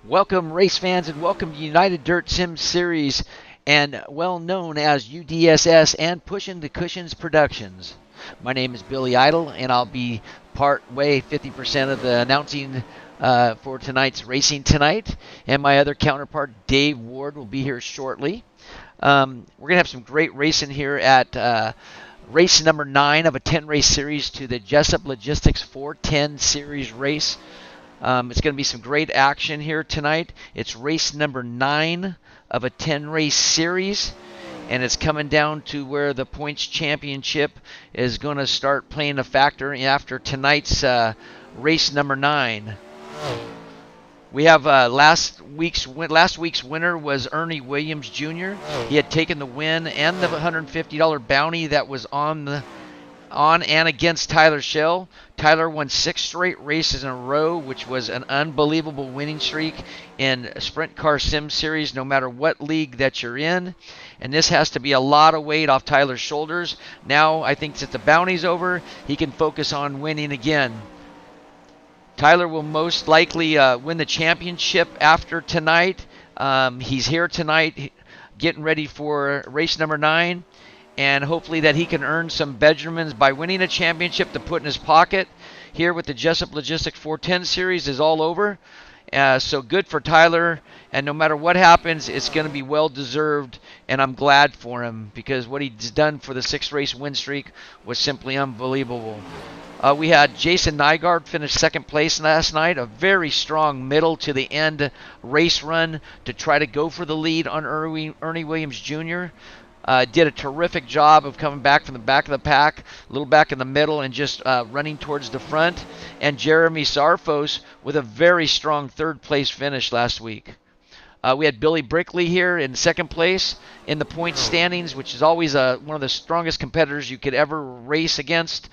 Welcome, race fans, and welcome to United Dirt Sim Series, and well known as UDSS and Pushin' the Cushions Productions. My name is Billy Idle, and I'll be part way 50% of the announcing for tonight's racing tonight. And my other counterpart, Dave Ward, will be here shortly. We're gonna have some great racing here at race number 9 of a 10-race series to the Jessup Logistics 410 Series race. It's going to be some great action here tonight. It's race number 9 of a 10-race series, and it's coming down to where the points championship is going to start playing a factor after tonight's race number 9. We have last week's winner was Ernie Williams Jr. He had taken the win and the $150 bounty that was on and against Tyler Schell. Tyler won 6 straight races in a row, which was an unbelievable winning streak in Sprint Car Sim Series, no matter what league that you're in. And this has to be a lot of weight off Tyler's shoulders. Now, I think that the bounty's over, he can focus on winning again. Tyler will most likely win the championship after tonight. He's here tonight getting ready for race number 9. And hopefully that he can earn some Benjamins by winning a championship to put in his pocket. Here with the Jessup Logistics 410 series is all over. So good for Tyler, and no matter what happens, it's going to be well deserved, and I'm glad for him because what he's done for the 6-race win streak was simply unbelievable. We had Jason Nygaard finish second place last night, a very strong middle to the end race run to try to go for the lead on Ernie Williams Jr. Did a terrific job of coming back from the back of the pack, a little back in the middle, and just running towards the front. And Jeremy Sarfos with a very strong third-place finish last week. We had Billy Brickley here in second place in the point standings, which is always one of the strongest competitors you could ever race against.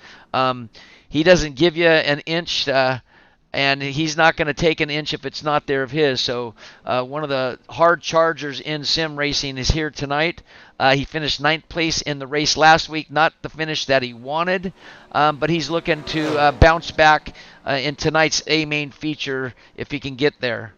He doesn't give you an inch, and he's not going to take an inch if it's not there of his. So one of the hard chargers in sim racing is here tonight. He finished 9th place in the race last week, not the finish that he wanted, but he's looking to bounce back in tonight's A main feature if he can get there.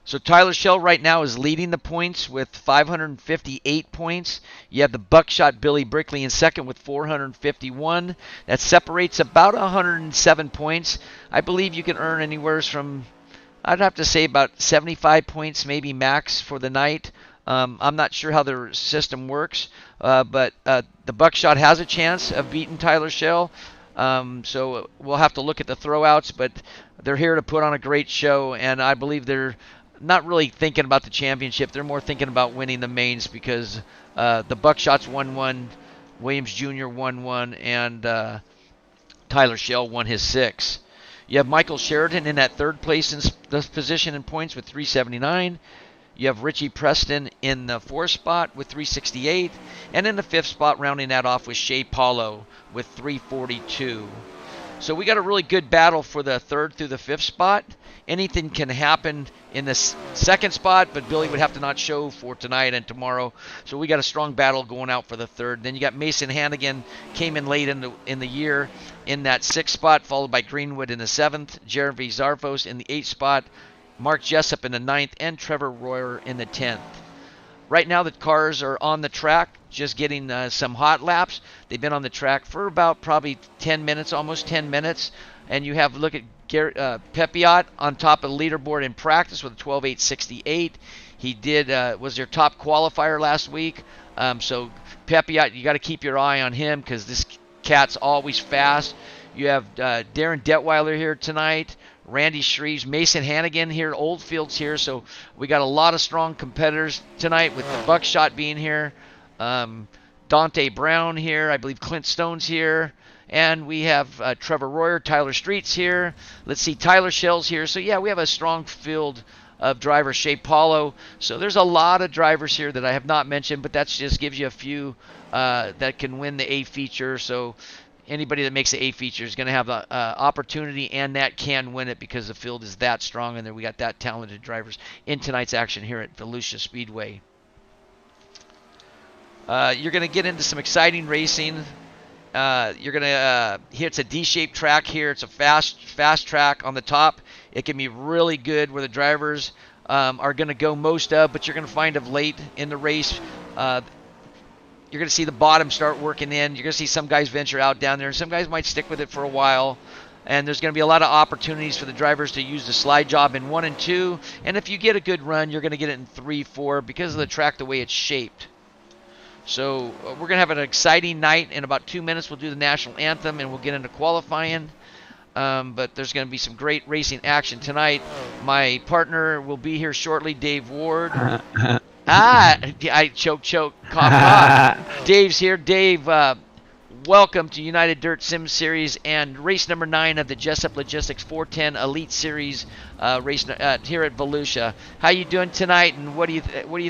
So Tyler Schell right now is leading the points with 558 points. You have the Buckshot Billy Brickley in second with 451. That separates about 107 points. I believe you can earn anywhere from, I'd have to say, about 75 points maybe max for the night. I'm not sure how their system works, but the Buckshot has a chance of beating Tyler Schell. So we'll have to look at the throwouts, but they're here to put on a great show, and I believe they're not really thinking about the championship. They're more thinking about winning the mains because the Buckshots won 1, Williams Jr. won 1, and Tyler Schell won his 6. You have Michael Sheridan in that third place in this position in points with 379. You have Richie Preston in the 4th spot with 368. And in the 5th spot, rounding that off, with Shea Paulo with 342. So we got a really good battle for the 3rd through the 5th spot. Anything can happen in the 2nd spot, but Billy would have to not show for tonight and tomorrow. So we got a strong battle going out for the 3rd. Then you got Mason Hannigan, came in late in the year in that 6th spot, followed by Greenwood in the 7th, Jeremy Zarfos in the 8th spot, Mark Jessup in the 9th, and Trevor Royer in the 10th. Right now the cars are on the track, just getting some hot laps. They've been on the track for about probably 10 minutes, almost 10 minutes. And you have, look at Pepiot on top of the leaderboard in practice with a 12.868. He was their top qualifier last week. So Pepiot, you got to keep your eye on him because this cat's always fast. You have Darren Detweiler here tonight, Randy Shreves, Mason Hannigan here, Oldfield's here. So we got a lot of strong competitors tonight with the Buckshot being here. Dante Brown here. I believe Clint Stone's here. And we have Trevor Royer, Tyler Street's here. Let's see, Tyler Schell's here. So, yeah, we have a strong field of drivers. Shea Paulo. So there's a lot of drivers here that I have not mentioned, but that just gives you a few that can win the A feature. So anybody that makes the A feature is going to have the opportunity, and that can win it because the field is that strong, and then we got that talented drivers in tonight's action here at Volusia Speedway. You're going to get into some exciting racing. You're going to it's a D-shaped track here. It's a fast track on the top. It can be really good where the drivers are going to go most of, but you're going to find of late in the race, you're going to see the bottom start working in. You're going to see some guys venture out down there, and some guys might stick with it for a while. And there's going to be a lot of opportunities for the drivers to use the slide job in 1 and 2. And if you get a good run, you're going to get it in 3, 4 because of the track, the way it's shaped. So we're going to have an exciting night. In about 2 minutes, we'll do the national anthem, and we'll get into qualifying. But there's going to be some great racing action tonight. My partner will be here shortly, Dave Ward. I choke, cough. Dave's here. Dave, welcome to United Dirt Sim Series and race number 9 of the Jessup Logistics 410 Elite Series race here at Volusia. How you doing tonight, and what do you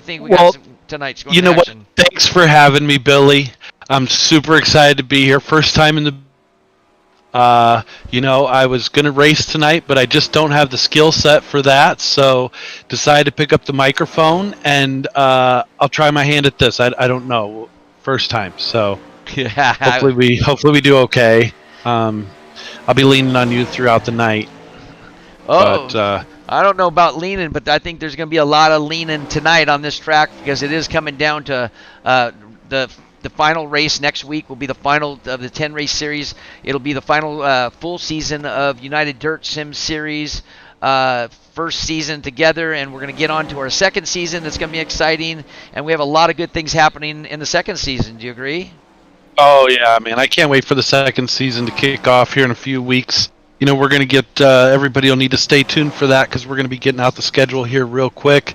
think we got tonight's going to action? What? Thanks for having me, Billy. I'm super excited to be here. First time in the I was going to race tonight, but I just don't have the skill set for that, so decided to pick up the microphone, and I'll try my hand at this. I don't know. First time, so hopefully we do okay. I'll be leaning on you throughout the night. But I don't know about leaning, but I think there's going to be a lot of leaning tonight on this track because it is coming down to the final race next week will be the final of the 10-race series. It'll be the final full season of United Dirt Sim Series. First season together, and we're going to get on to our second season. It's going to be exciting, and we have a lot of good things happening in the second season. Do you agree? Oh, yeah, man. I can't wait for the second season to kick off here in a few weeks. We're going to get everybody will need to stay tuned for that because we're going to be getting out the schedule here real quick.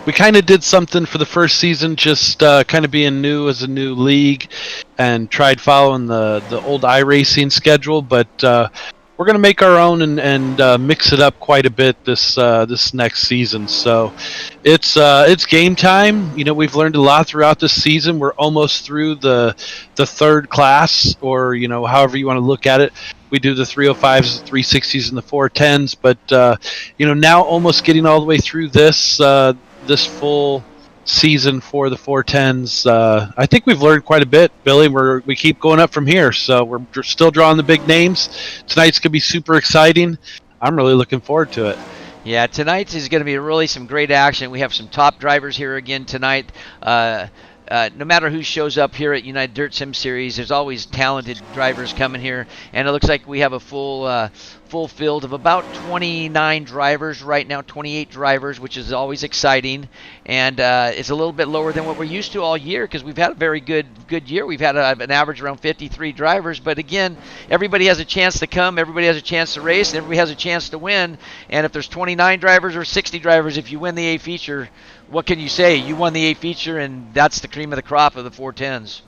We kind of did something for the first season, just kind of being new as a new league, and tried following the old iRacing schedule, but we're going to make our own and mix it up quite a bit this next season. So it's game time. We've learned a lot throughout this season. We're almost through the third class, or however you want to look at it. We do the 305s, the 360s, and the 410s, but now almost getting all the way through this full season for the 410s. I think we've learned quite a bit, Billy. We keep going up from here, so we're still drawing the big names. Tonight's gonna be super exciting. I'm really looking forward to it. Yeah, tonight's is going to be really some great action. We have some top drivers here again tonight. No matter who shows up here at United Dirt Sim Series, there's always talented drivers coming here, and it looks like we have a full field of about 29 drivers right now, 28 drivers, which is always exciting, and it's a little bit lower than what we're used to all year because we've had a very good year. We've had an average around 53 drivers, but again, everybody has a chance to come, everybody has a chance to race, and everybody has a chance to win, and if there's 29 drivers or 60 drivers, if you win the A feature, what can you say? You won the A feature, and that's the cream of the crop of the 410s.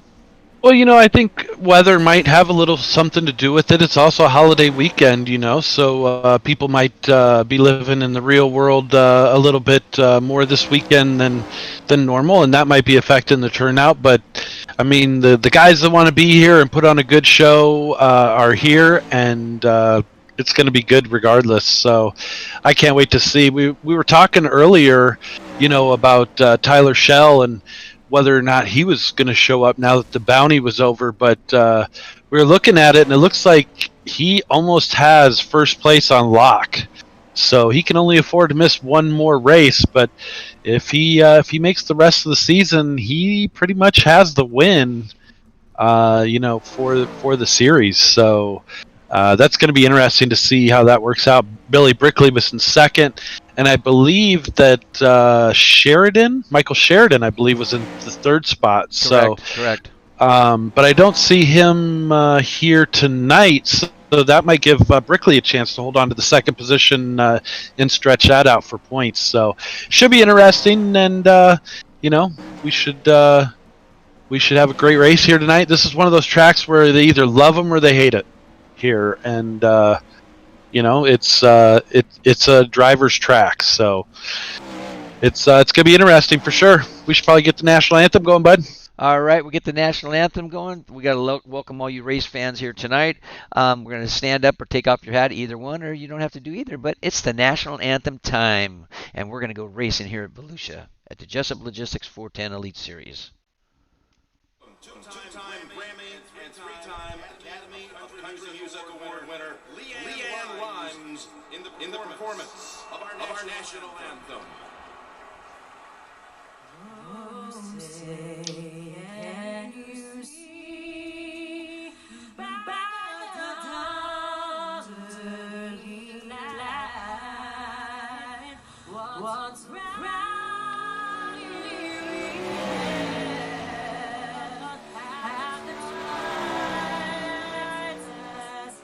Well, I think weather might have a little something to do with it. It's also a holiday weekend, so people might be living in the real world a little bit more this weekend than normal, and that might be affecting the turnout. But, I mean, the guys that want to be here and put on a good show are here, and it's going to be good regardless. So I can't wait to see. We were talking earlier, about Tyler Schell and whether or not he was going to show up now that the bounty was over. But we were looking at it, and it looks like he almost has first place on lock. So he can only afford to miss one more race. But if he makes the rest of the season, he pretty much has the win, for the series. So that's going to be interesting to see how that works out. Billy Brickley was in second, and I believe that Michael Sheridan, I believe, was in the third spot. Correct. But I don't see him here tonight, so that might give Brickley a chance to hold on to the second position and stretch that out for points. So should be interesting, and we should have a great race here tonight. This is one of those tracks where they either love them or they hate it here, and it's a driver's track, so it's gonna be interesting for sure. We should probably get the national anthem going, bud. All right, we get the national anthem going. We got to welcome all you race fans here tonight. We're going to stand up or take off your hat, either one, or you don't have to do either, but it's the national anthem time, and we're going to go racing here at Volusia at the Jessup Logistics 410 Elite Series. Two-time Grammy and three-time Academy of Country Music Award winner Leanne Wines in the in the performance of our national anthem. Oh, say, can you see by the dawn's early light what's round at the tides as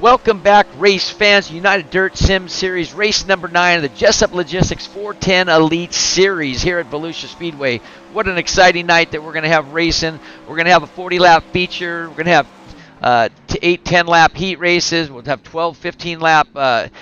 Welcome back, race fans. United Dirt Sim Series, race number 9 of the Jessup Logistics 410 Elite Series here at Volusia Speedway. What an exciting night that we're going to have racing. We're going to have a 40-lap feature. We're going to have 8 10-lap heat races. We'll have 12 15-lap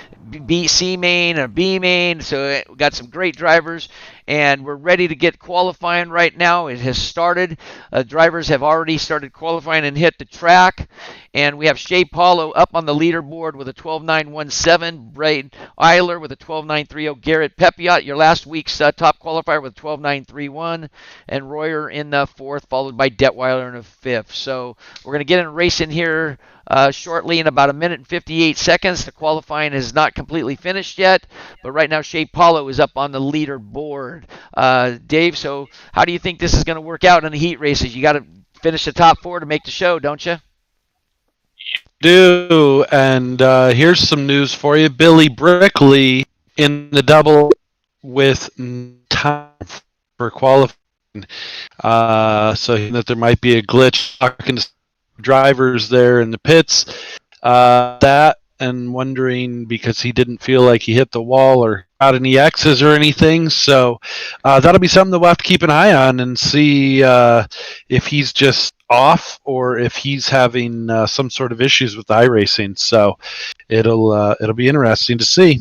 C main and B main. So we got some great drivers, and we're ready to get qualifying right now. It has started. Drivers have already started qualifying and hit the track. And we have Shea Paulo up on the leaderboard with a 12.917. Braden Eiler with a 12.930. Garrett Pepiot, your last week's top qualifier, with 12.931. And Royer in the 4th, followed by Detweiler in the 5th. So we're going to get in racing here shortly in about 1 minute and 58 seconds. The qualifying is not completely finished yet, but right now Shea Paulo is up on the leaderboard. Dave, so how do you think this is going to work out in the heat races? You got to finish the top 4 to make the show, don't you? Do, and here's some news for you. Billy Brickley in the double with time for qualifying. So that there might be a glitch talking to drivers there in the pits. That and wondering because he didn't feel like he hit the wall or got any X's or anything. So that'll be something that we'll have to keep an eye on and see if he's just off or if he's having some sort of issues with iRacing. So it'll be interesting to see.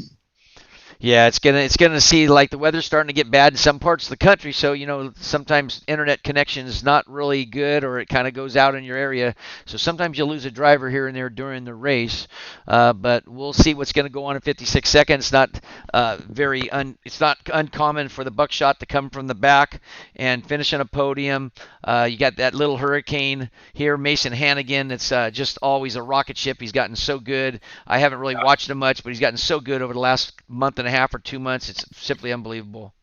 Yeah, it's gonna see, like, the weather's starting to get bad in some parts of the country, so sometimes internet connection is not really good, or it kind of goes out in your area. So sometimes you'll lose a driver here and there during the race, but we'll see what's going to go on in 56 seconds. Not it's not uncommon for the buckshot to come from the back and finish on a podium. You got that little hurricane here, Mason Hannigan. It's just always a rocket ship. He's gotten so good. I haven't really watched him much, but he's gotten so good over the last month and a half or 2 months. It's simply unbelievable.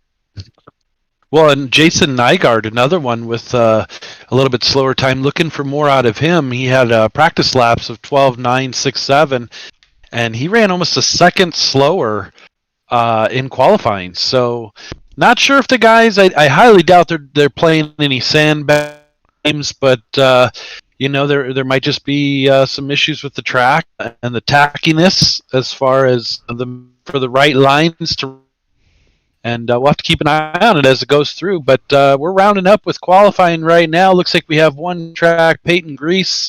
Well, and Jason Nygaard, another one with a little bit slower time. Looking for more out of him. He had practice laps of 12.967, and he ran almost a second slower in qualifying. So, not sure if the guys. I highly doubt they're playing any sandbag games, but there might just be some issues with the track and the tackiness as far as for the right lines to. And we'll have to keep an eye on it as it goes through. But we're rounding up with qualifying right now. Looks like we have one track. Peyton Grease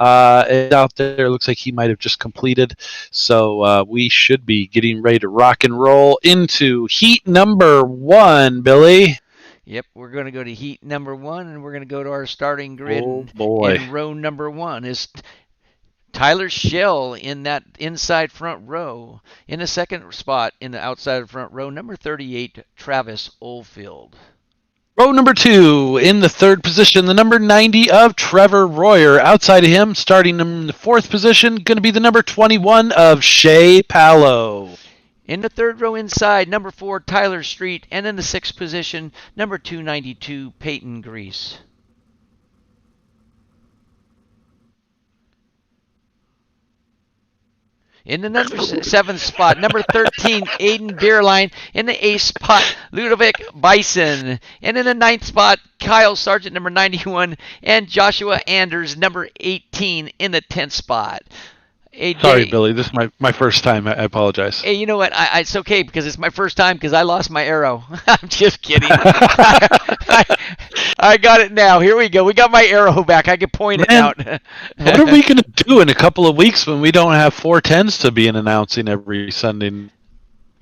is out there. Looks like he might have just completed. So we should be getting ready to rock and roll into heat number 1, Billy. Yep, we're going to go to heat number 1, and we're going to go to our starting grid. Oh, boy. And row number 1 is Tyler Shell in that inside front row. In the second spot in the outside front row, number 38, Travis Oldfield. Row number 2, in the third position, the number 90 of Trevor Royer. Outside of him, starting in the fourth position, going to be the number 21 of Shea Palo. In the third row inside, number 4, Tyler Street. And in the sixth position, number 292, Peyton Grease. In the number 7 spot, number 13, Aiden Beerline. In the 8th spot, Ludovic Bison. And in the 9th spot, Kyle Sargent, number 91. And Joshua Anders, number 18, in the 10th spot. Hey, Sorry, Billy. This is my first time. I apologize. Hey, you know what? It's okay because it's my first time because I lost my arrow. I'm just kidding. I got it now. Here we go. We got my arrow back. I can point it out. What are we going to do in a couple of weeks when we don't have 410s to be announcing every Sunday?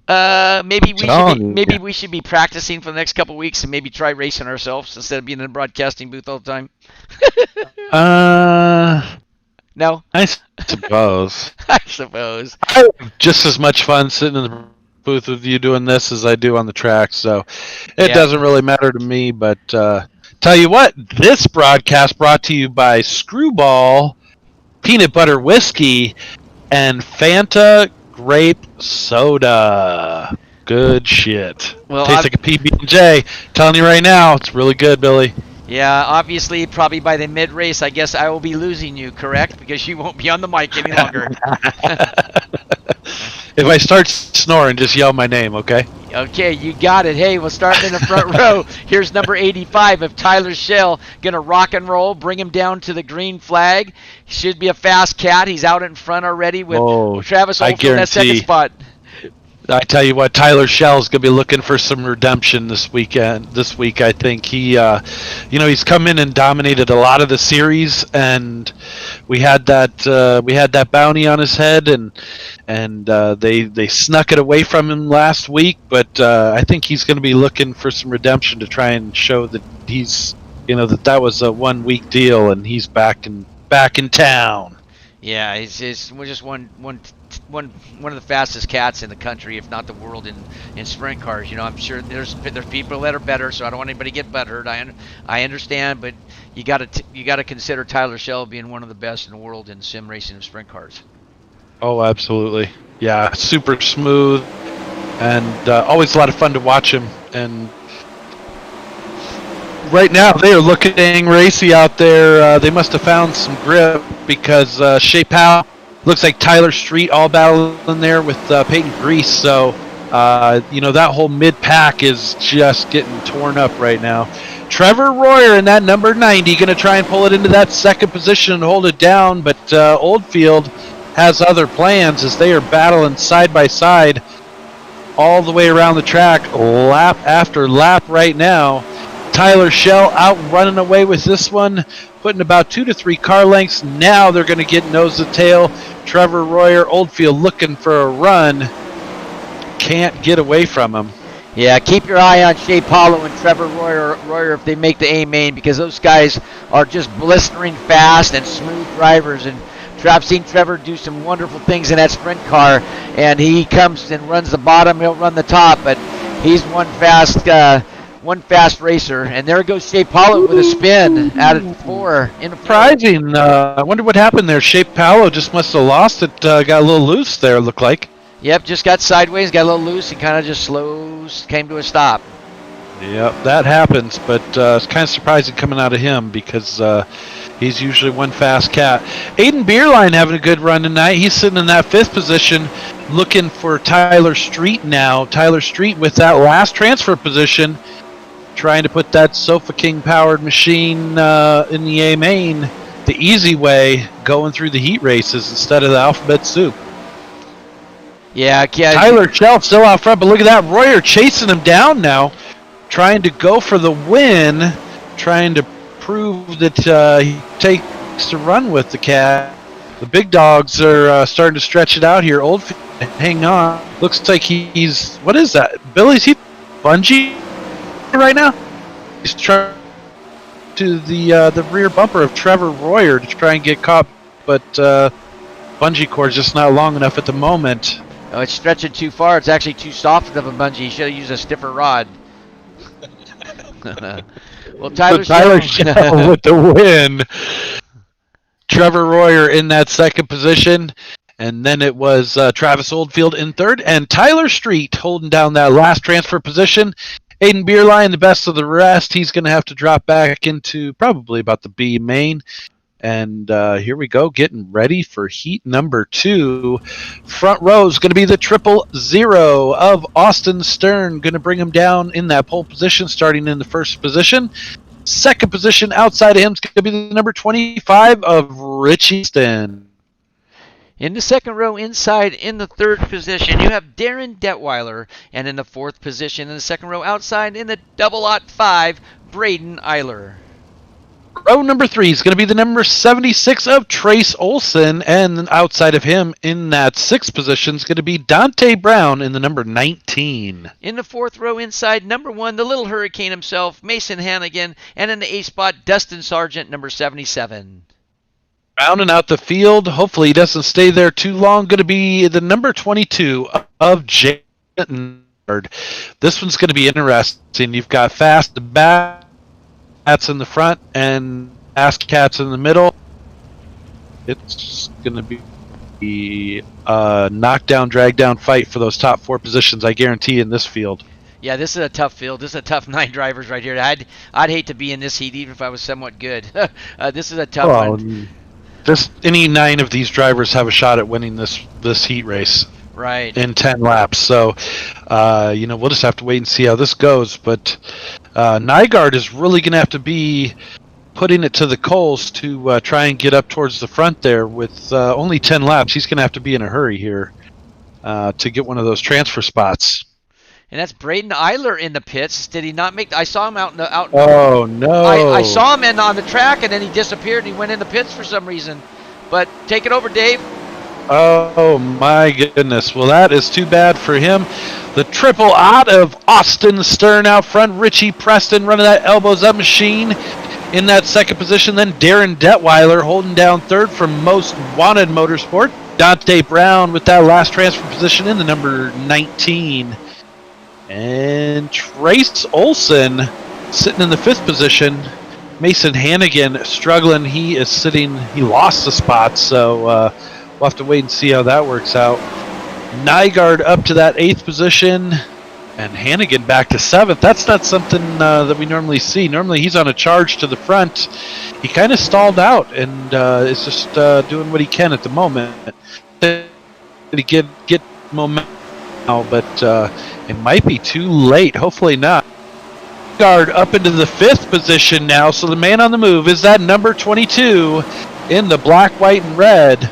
Maybe we should be practicing for the next couple of weeks and maybe try racing ourselves instead of being in a broadcasting booth all the time. No? I suppose. I suppose. I have just as much fun sitting in the booth with you doing this as I do on the track, so it doesn't really matter to me. But tell you what, this broadcast brought to you by Screwball, Peanut Butter Whiskey, and Fanta Grape Soda. Good shit. Well, tastes like a PB&J. Telling you right now, it's really good, Billy. Yeah, obviously, probably by the mid-race, I guess I will be losing you, correct? Because you won't be on the mic any longer. If I start snoring, just yell my name, okay? Okay, you got it. Hey, we'll start in the front row. Here's number 85 of Tyler Shell. Gonna rock and roll, bring him down to the green flag. Should be a fast cat. He's out in front already with Travis Oldfield in that second spot. I tell you what, Tyler Shell's gonna be looking for some redemption this weekend. This week, I think he's come in and dominated a lot of the series, and we had that bounty on his head, and they snuck it away from him last week. But I think he's going to be looking for some redemption to try and show that he's that was a 1 week deal, and he's back in town. Yeah, he's just one of the fastest cats in the country, if not the world, in sprint cars. I'm sure there's people that are better, so I don't want anybody to get butthurt. I understand, but you got to consider Tyler Shell being one of the best in the world in sim racing of sprint cars. Oh, absolutely. Yeah, super smooth, and always a lot of fun to watch him. And right now, they are looking dang racy out there. They must have found some grip because Shea Powell looks like Tyler Street all battling there with Peyton Grease. So, that whole mid-pack is just getting torn up right now. Trevor Royer in that number 90 going to try and pull it into that second position and hold it down. But Oldfield has other plans as they are battling side by side all the way around the track, lap after lap right now. Tyler Shell out running away with this one, putting about 2 to 3 car lengths. Now they're going to get nose to tail. Trevor Royer, Oldfield looking for a run. Can't get away from him. Yeah, keep your eye on Shea Paulo and Trevor Royer if they make the A main, because those guys are just blistering fast and smooth drivers. And I've seen Trevor do some wonderful things in that sprint car, and he comes and runs the bottom, he'll run the top, but he's one fast racer. And there goes Shea Paulo with a spin out of 4. Surprising. I wonder what happened there. Shea Paulo just must have lost it. Got a little loose there, looked like. Yep, just got sideways, got a little loose, and kind of just came to a stop. Yep, that happens, but it's kind of surprising coming out of him because he's usually one fast cat. Aiden Beerline having a good run tonight. He's sitting in that 5th position looking for Tyler Street now. Tyler Street with that last transfer position, trying to put that Sofa King powered machine in the A main the easy way, going through the heat races instead of the alphabet soup. Yeah, Tyler Shell still out front, but look at that. Royer chasing him down now, trying to go for the win, trying to prove that he takes to run with the cat. The big dogs are starting to stretch it out here. Oldfield, hang on. Looks like he's, what is that? Billy's he bungee right now? He's trying to the rear bumper of Trevor Royer to try and get caught, but bungee cord's just not long enough at the moment. Oh, it's stretching too far. It's actually too soft of a bungee. You should have used a stiffer rod. Well, Tyler Shell with the win. Trevor Royer in that second position. And then it was Travis Oldfield in third. And Tyler Street holding down that last transfer position. Aiden Beerline, the best of the rest. He's going to have to drop back into probably about the B main. And here we go, getting ready for heat number 2. Front row is going to be the 000 of Austin Stern. Going to bring him down in that pole position, starting in the first position. Second position outside of him is going to be the number 25 of Richie Stin. In the second row inside in the third position, you have Darren Detweiler. And in the fourth position in the second row outside in the 005, Braden Eiler. Row number 3 is going to be the number 76 of Trace Olson, and outside of him in that sixth position is going to be Dante Brown in the number 19. In the fourth row inside, number 1, the little hurricane himself, Mason Hannigan, and in the A spot, Dustin Sargent, number 77. Rounding out the field, hopefully he doesn't stay there too long, going to be the number 22 of Jay. This one's going to be interesting. You've got fast back cats in the front and fast cats in the middle. It's going to be a knockdown, drag down fight for those top 4 positions, I guarantee, in this field. Yeah, this is a tough field. This is a tough 9 drivers right here. I'd hate to be in this heat even if I was somewhat good. This is a tough one. Any 9 of these drivers have a shot at winning this heat race. Right. In 10 laps. So, we'll just have to wait and see how this goes. But Nygaard is really going to have to be putting it to the coals to try and get up towards the front there. With only 10 laps, he's going to have to be in a hurry here to get one of those transfer spots. And that's Braden Eiler in the pits. Did he not make? I saw him out. Oh no! I saw him on the track, and then he disappeared. And he went in the pits for some reason. But take it over, Dave. Oh my goodness! Well, that is too bad for him. The triple out of Austin Stern out front. Richie Preston running that elbows up machine in that second position. Then Darren Detweiler holding down third from Most Wanted Motorsport. Dante Brown with that last transfer position in the number 19. And Trace Olson sitting in the 5th position. Mason Hannigan struggling. He lost the spot, so we'll have to wait and see how that works out. Nygaard up to that 8th position, and Hannigan back to 7th. That's not something that we normally see. Normally he's on a charge to the front. He kind of stalled out and is just doing what he can at the moment to get momentum now, but it might be too late. Hopefully not. Guard up into the 5th position now, so the man on the move is that number 22 in the black, white, and red.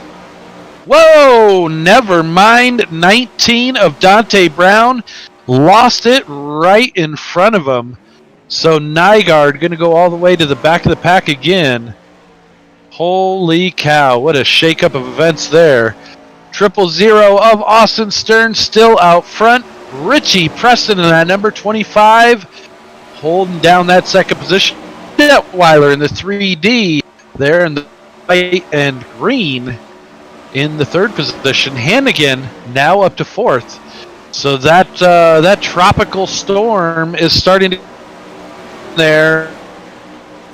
Whoa! Never mind. 19 of Dante Brown lost it right in front of him. So Nygaard going to go all the way to the back of the pack again. Holy cow! What a shakeup of events there. 000 of Austin Stern still out front. Richie Preston in that number 25, holding down that second position. Detweiler in the 3D there in the white and green in the 3rd position. Hannigan now up to 4th. So that tropical storm is starting to there.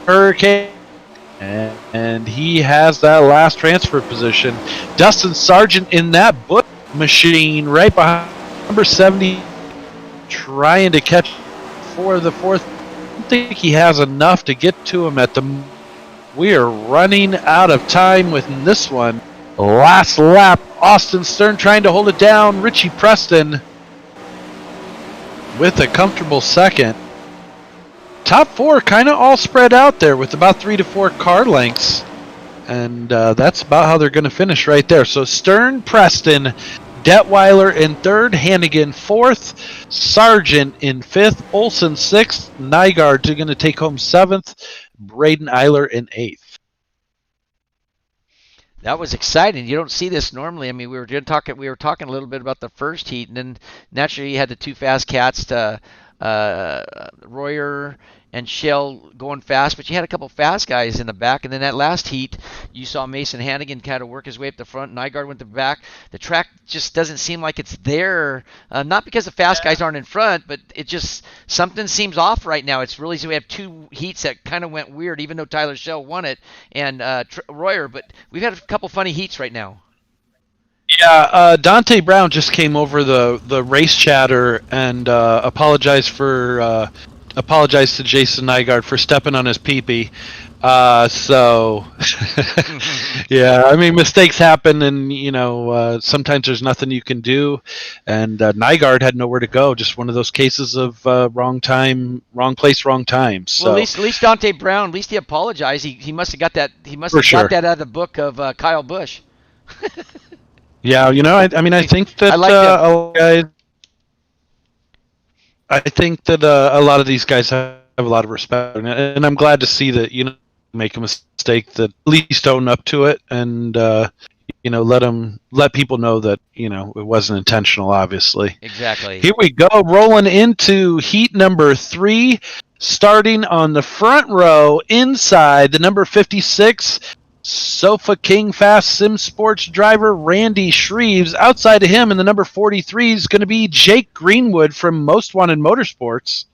Hurricane. And he has that last transfer position. Dustin Sargent in that book machine right behind number 70, trying to catch for the 4th. I don't think he has enough to get to him at the. We are running out of time with this one. Last lap, Austin Stern trying to hold it down. Richie Preston with a comfortable 2nd. Top 4 kind of all spread out there with about 3 to 4 car lengths. And that's about how they're going to finish right there. So Stern, Preston, Detweiler in 3rd, Hannigan 4th, Sargent in 5th, Olson 6th, Nygaard going to take home 7th, Braden Eiler in 8th. That was exciting. You don't see this normally. I mean, we were talking a little bit about the first heat, and then naturally you had the 2 fast cats to Royer and Shell going fast, but you had a couple fast guys in the back. And then that last heat, you saw Mason Hannigan kind of work his way up the front. Nygaard went to the back. The track just doesn't seem like it's there. Not because the fast guys aren't in front, but it just something seems off right now. It's really so we have two heats that kind of went weird, even though Tyler Shell won it and Royer. But we've had a couple funny heats right now. Yeah, Dante Brown just came over the race chatter and apologized to Jason Nygaard for stepping on his pee-pee. So yeah, I mean mistakes happen, and sometimes there's nothing you can do. And Nygaard had nowhere to go. Just one of those cases of wrong time, wrong place, wrong time. So well, at least Dante Brown, at least he apologized. He must have got that. He must have got that out of the book of Kyle Busch. Yeah, I think that I like I think that a lot of these guys have a lot of respect, and I'm glad to see that make a mistake, that at least own up to it, and let people know that it wasn't intentional. Obviously, exactly. Here we go, rolling into heat number 3, starting on the front row inside the number 56. Sofa King Fast Sim Sports driver Randy Shreves. Outside of him in the number 43 is going to be Jake Greenwood from Most Wanted Motorsports.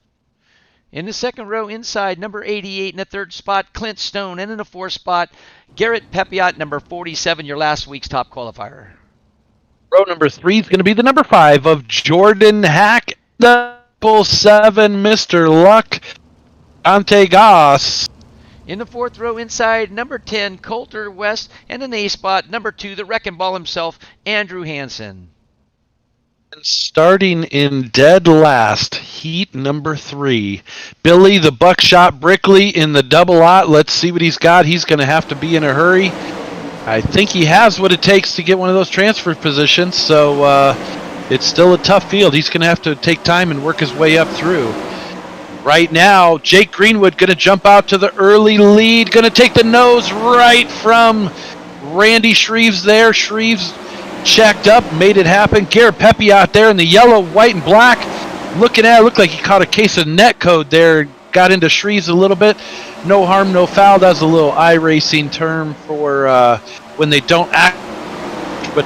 In the second row inside, number 88 in the third spot, Clint Stone. And in the fourth spot, Garrett Pepiot, number 47, your last week's top qualifier. Row number 3 is going to be the number 5 of Jordan Hack. Double 7, Mr. Luck, Ante Goss. In the fourth row inside, number 10, Coulter West, and in the A spot, number 2, the Wrecking Ball himself, Andrew Hansen. And starting in dead last, heat number 3, Billy the Buckshot Brickley in the double lot. Let's see what he's got. He's going to have to be in a hurry. I think he has what it takes to get one of those transfer positions, so it's still a tough field. He's going to have to take time and work his way up through. Right now, Jake Greenwood going to jump out to the early lead, going to take the nose right from Randy Shreves there. Shreves checked up, made it happen. Garrett Pepe out there in the yellow, white, and black. Looking at it, looked like he caught a case of net code there. Got into Shreves a little bit. No harm, no foul. That's a little iRacing term for when they don't act, but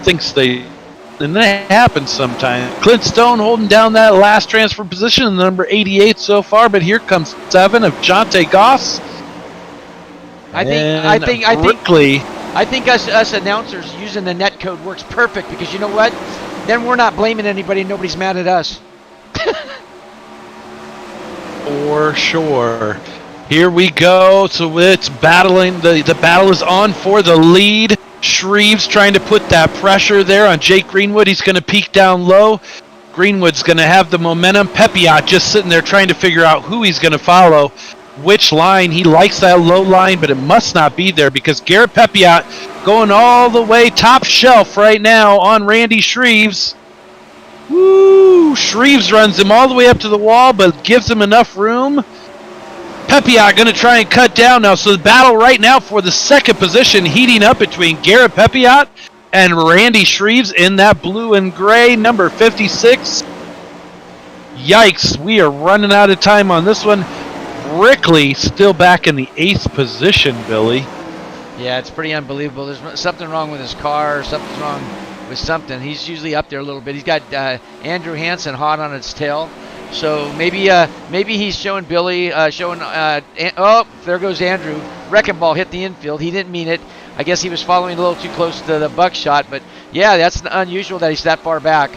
thinks they... And that happens sometimes. Clint Stone holding down that last transfer position, number 88 so far, but here comes 7 of Jonte Goss. I think us announcers using the net code works perfect, because you know what? Then we're not blaming anybody. Nobody's mad at us. For sure. Here we go. So it's battling. The battle is on for the lead. Shreves trying to put that pressure there on Jake Greenwood. He's going to peek down low. Greenwood's going to have the momentum. Pepiot just sitting there trying to figure out who he's going to follow, which line. He likes that low line, but it must not be there, because Garrett Pepiot going all the way top shelf right now on Randy Shreves. Woo! Shreves runs him all the way up to the wall, but gives him enough room. Pepiot going to try and cut down now. So the battle right now for the second position heating up between Garrett Pepiot and Randy Shreves in that blue and gray, number 56. Yikes, we are running out of time on this one. Brickley still back in the 8th position, Billy. Yeah, it's pretty unbelievable. There's something wrong with his car. Something's wrong with something. He's usually up there a little bit. He's got Andrew Hansen hot on its tail. So maybe he's showing Billy, there goes Andrew. Wrecking Ball hit the infield. He didn't mean it. I guess he was following a little too close to the buckshot. But yeah, that's unusual that he's that far back.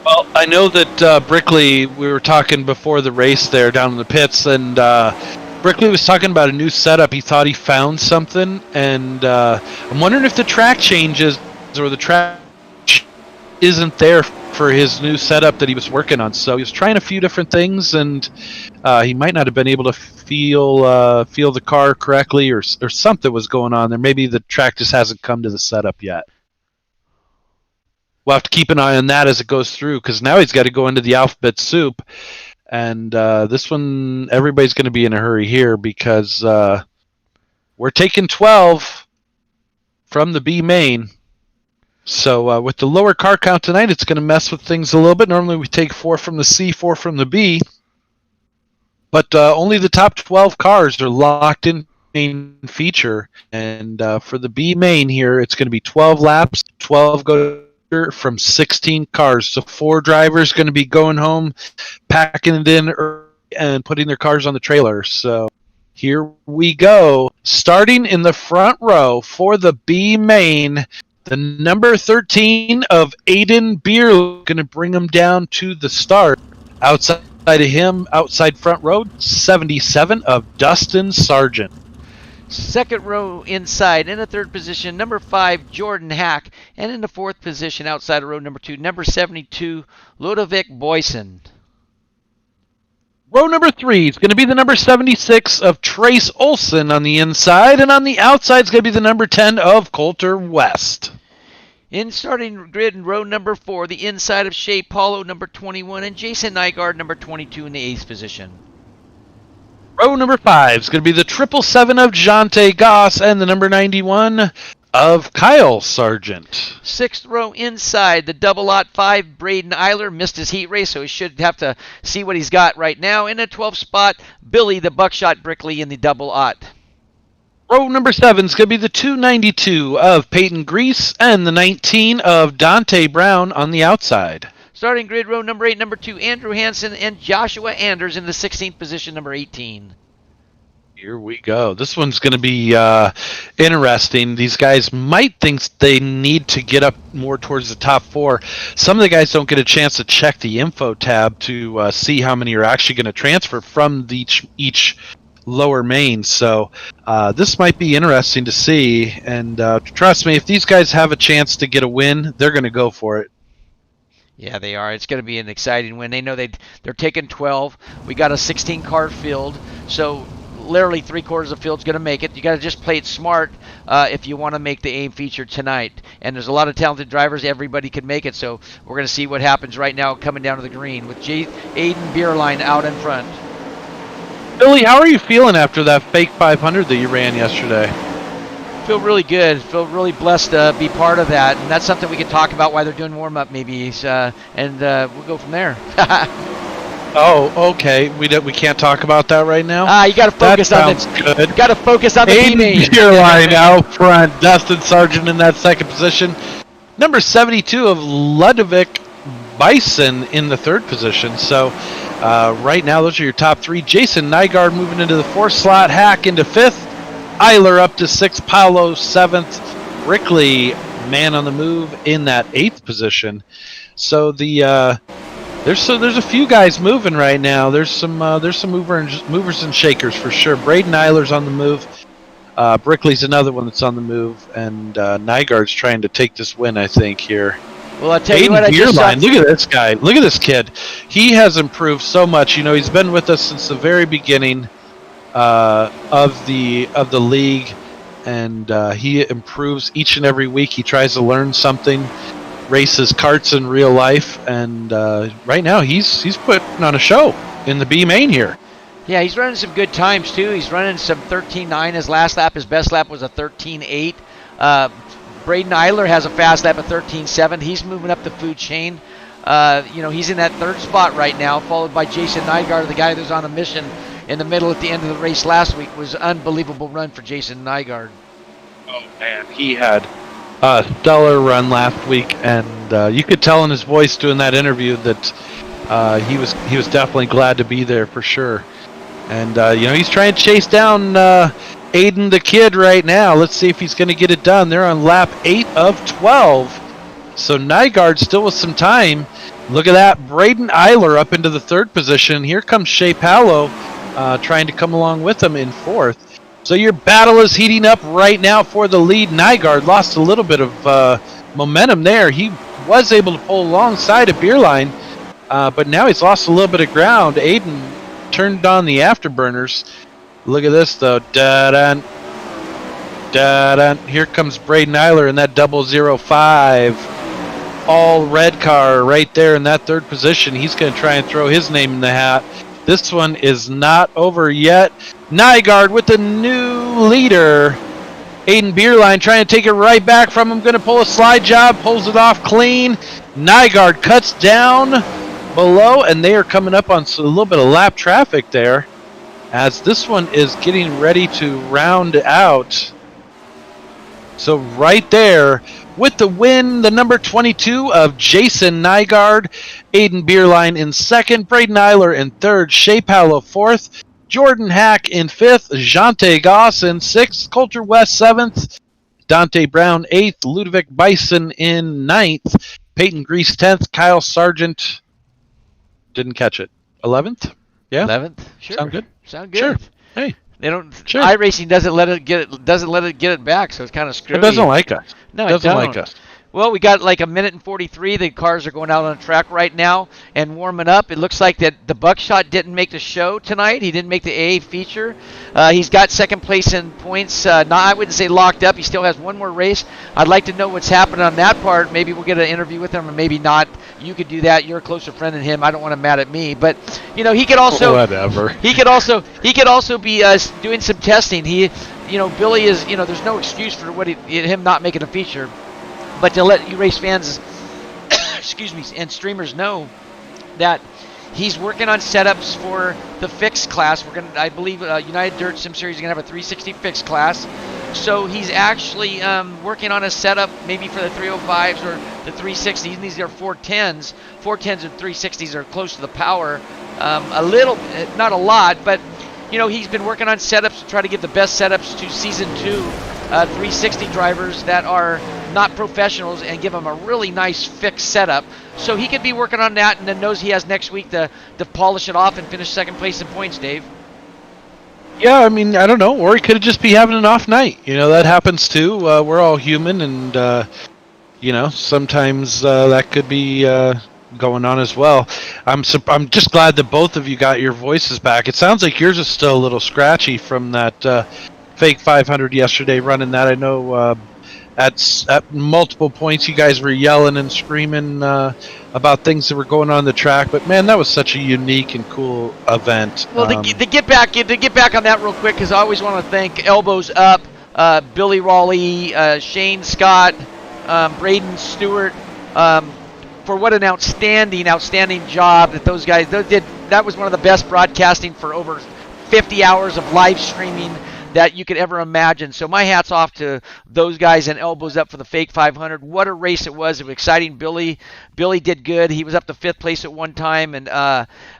Well, I know that Brickley, we were talking before the race there down in the pits, and Brickley was talking about a new setup. He thought he found something, and I'm wondering if the track changes or the track isn't there for his new setup that he was working on. So he was trying a few different things, and he might not have been able to feel the car correctly, or something was going on there. Maybe the track just hasn't come to the setup yet. We'll have to keep an eye on that as it goes through, because now he's got to go into the alphabet soup, and this one everybody's going to be in a hurry here, because we're taking 12 from the B main. So with the lower car count tonight, it's going to mess with things a little bit. Normally we take 4 from the C, 4 from the B. But only the top 12 cars are locked in main feature. And for the B main here, it's going to be 12 laps, 12 go from 16 cars. So 4 drivers going to be going home, packing it in early, and putting their cars on the trailer. So here we go. Starting in the front row for the B main, the number 13 of Aiden Beer going to bring him down to the start. Outside of him, outside front row, 77 of Dustin Sargent. Second row inside, in the third position, number 5, Jordan Hack. And in the fourth position, outside of row number 2, number 72, Ludovic Boyson. Row number 3 is going to be the number 76 of Trace Olson on the inside, and on the outside is going to be the number 10 of Coulter West. In starting grid in row number 4, the inside of Shea Paulo, number 21, and Jason Nygaard, number 22, in the 8th position. Row number 5 is going to be the 777 of Jante Goss and the number 91 of Kyle Sargent. 6th row inside, the double lot 5, Braden Eiler missed his heat race, so he should have to see what he's got right now. In the 12th spot, Billy the Buckshot Brickley in the double ot. Row number 7 is going to be the 292 of Peyton Grease and the 19 of Dante Brown on the outside. Starting grid row number 8, number 2, Andrew Hansen and Joshua Anders in the 16th position, number 18. Here we go. This one's going to be interesting. These guys might think they need to get up more towards the top 4. Some of the guys don't get a chance to check the info tab to see how many are actually going to transfer from each lower main. So this might be interesting to see. And trust me, if these guys have a chance to get a win, they're going to go for it. Yeah, they are. It's going to be an exciting win. They know they're taking 12. We got a 16-car field, so literally 3/4 of the field's going to make it. You got to just play it smart if you want to make the AIM feature tonight. And there's a lot of talented drivers. Everybody can make it. So we're going to see what happens right now coming down to the green with Aiden Beerline out in front. Billy, how are you feeling after that fake 500 that you ran yesterday? Feel really good. Feel really blessed to be part of that, and that's something we can talk about while they're doing warm up, maybe, and we'll go from there. Oh, okay. We can't talk about that right now. You got to focus on it. Good. You got to focus on the Aiden Beerline out front. Dustin Sargent in that second position. Number 72 of Ludovic Bison in the third position. So right now, those are your top 3. Jason Nygaard moving into the 4th slot. Hack into 5th. Eiler up to 6th, Paolo 7th, Brickley, man on the move in that 8th position. So there's a few guys moving right now. There's some movers and shakers for sure. Braden Eiler's on the move. Brickley's another one that's on the move, and Nygaard's trying to take this win, I think, here. Well, I'll tell you what, I just saw. Look at this guy. Look at this kid. He has improved so much. You know, he's been with us since the very beginning of the league, and he improves each and every week. He tries to learn something, races karts in real life, and right now he's putting on a show in the B main here. Yeah, he's running some good times too. He's running some 13.9 his last lap. His best lap was a 13.8. Braden Eiler has a fast lap of 13.7. He's moving up the food chain. He's in that 3rd spot right now, followed by Jason Nygaard, the guy that was on a mission in the middle at the end of the race last week. Was an unbelievable run for Jason Nygaard. Oh man, he had a stellar run last week, and you could tell in his voice doing that interview that he was definitely glad to be there for sure. And he's trying to chase down Aiden the kid right now. Let's see if he's going to get it done. They're on lap 8 of 12. So Nygaard still with some time. Look at that. Braden Eiler up into the 3rd position. Here comes Shea Paulo trying to come along with him in 4th. So your battle is heating up right now for the lead. Nygaard lost a little bit of momentum there. He was able to pull alongside of Beerline, but now he's lost a little bit of ground. Aiden turned on the afterburners. Look at this, though. Da-dun. Da-dun. Here comes Braden Eiler in that 005. All red car right there in that 3rd position. He's going to try and throw his name in the hat. This one is not over yet. Nygaard with the new leader. Aiden Beerline trying to take it right back from him. Going to pull a slide job. Pulls it off clean. Nygaard cuts down below, and they are coming up on a little bit of lap traffic there. as this one is getting ready to round out. So right there, with the win, the number 22 of Jason Nygaard, Aiden Beerline in second, Braden Eiler in third, Shea Paolo fourth, Jordan Hack in fifth, Jante Goss in sixth, Coulter West seventh, Dante Brown eighth, Ludovic Bison in ninth, Peyton Grease 10th, Kyle Sargent didn't catch it. 11th? Yeah. 11th. Sure. Sound good? Sound good. Sure. Hey. They don't. Sure. iRacing doesn't let it get it back, so it's kind of screwy. It doesn't like us. No, it doesn't don't. like us. Well, we got like a minute and 43. The cars are going out on the track right now and warming up. It looks like that the Buckshot didn't make the show tonight. He didn't make the AA feature. He's got second place in points. I wouldn't say locked up. He still has one more race. I'd like to know what's happening on that part. Maybe we'll get an interview with him, or maybe not. You could do that. You're a closer friend than him. I don't want him mad at me, but he could also whatever. He could also be doing some testing. Billy is. There's no excuse for him not making a feature. But to let you race fans, excuse me, and streamers know that he's working on setups for the fixed class. I believe United Dirt Sim Series is gonna have a 360 fixed class. So he's actually working on a setup maybe for the 305s or the 360s. And these are 410s. 410s and 360s are close to the power, a little, not a lot, but he's been working on setups to try to give the best setups to Season 2 360 drivers that are not professionals and give them a really nice fixed setup. So he could be working on that and then knows he has next week to polish it off and finish second place in points, Dave. Yeah, I mean, I don't know. Or he could just be having an off night. That happens too. We're all human, and, sometimes that could be going on as well. I'm just glad that both of you got your voices back. It sounds like yours is still a little scratchy from that fake 500 yesterday running that. I know at multiple points you guys were yelling and screaming about things that were going on the track, but man, that was such a unique and cool event. Well, to get back on that real quick, because I always want to thank Elbows Up, Billy Raleigh, Shane Scott, Braden Stewart, for what an outstanding job that those guys did. That was one of the best broadcasting for over 50 hours of live streaming that you could ever imagine. So my hat's off to those guys, and Elbows Up for the fake 500. What a race it was. It was exciting. Billy did good. He was up to 5th place at one time and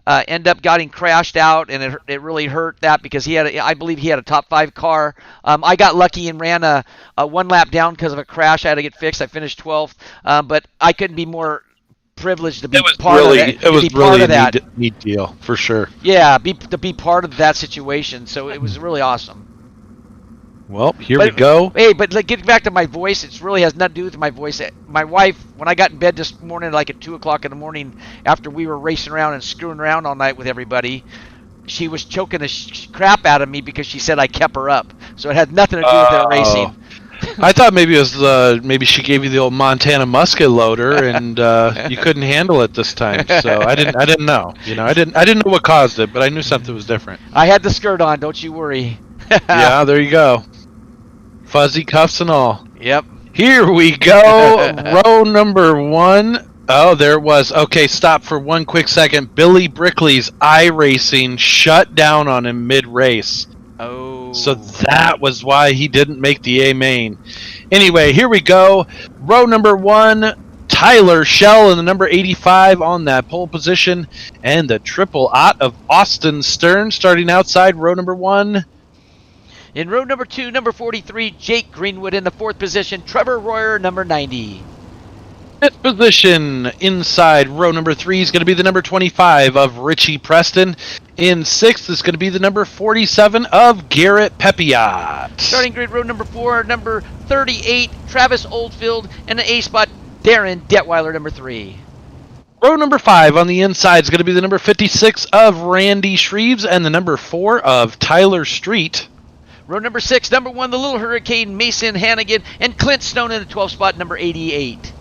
ended up getting crashed out, and it really hurt that because I believe he had a top 5 car. I got lucky and ran a 1 lap down because of a crash. I had to get fixed. I finished 12th, but I couldn't be more privileged to be part of that. It was really a neat deal, for sure. Yeah, to be part of that situation. So it was really awesome. Well, here we go. Hey, but getting back to my voice, it really has nothing to do with my voice. My wife, when I got in bed this morning, like at 2 o'clock in the morning, after we were racing around and screwing around all night with everybody, she was choking the crap out of me because she said I kept her up. So it had nothing to do with the racing. I thought maybe it was maybe she gave you the old Montana musket loader and you couldn't handle it this time. So I didn't know. I didn't know what caused it, but I knew something was different. I had the skirt on. Don't you worry. Yeah, there you go. Fuzzy cuffs and all. Yep. Here we go. Row number 1. Oh, there it was. Okay, stop for one quick second. Billy Brickley's iRacing shut down on him mid-race. Oh. So that was why he didn't make the A main. Anyway, here we go. Row number 1. Tyler Shell in the number 85 on that pole position. And the triple Ott of Austin Stern starting outside row number 1. In row number 2, number 43, Jake Greenwood in the 4th position. Trevor Royer, number 90. 5th position inside row number 3 is going to be the number 25 of Richie Preston. In 6th is going to be the number 47 of Garrett Pepiot. Starting grid row number 4, number 38, Travis Oldfield, and the A spot, Darren Detweiler, number 3. Row number 5 on the inside is going to be the number 56 of Randy Shreves and the number 4 of Tyler Street. Row number 6, number 1, the Little Hurricane, Mason Hannigan, and Clint Stone in the 12th spot, number 88.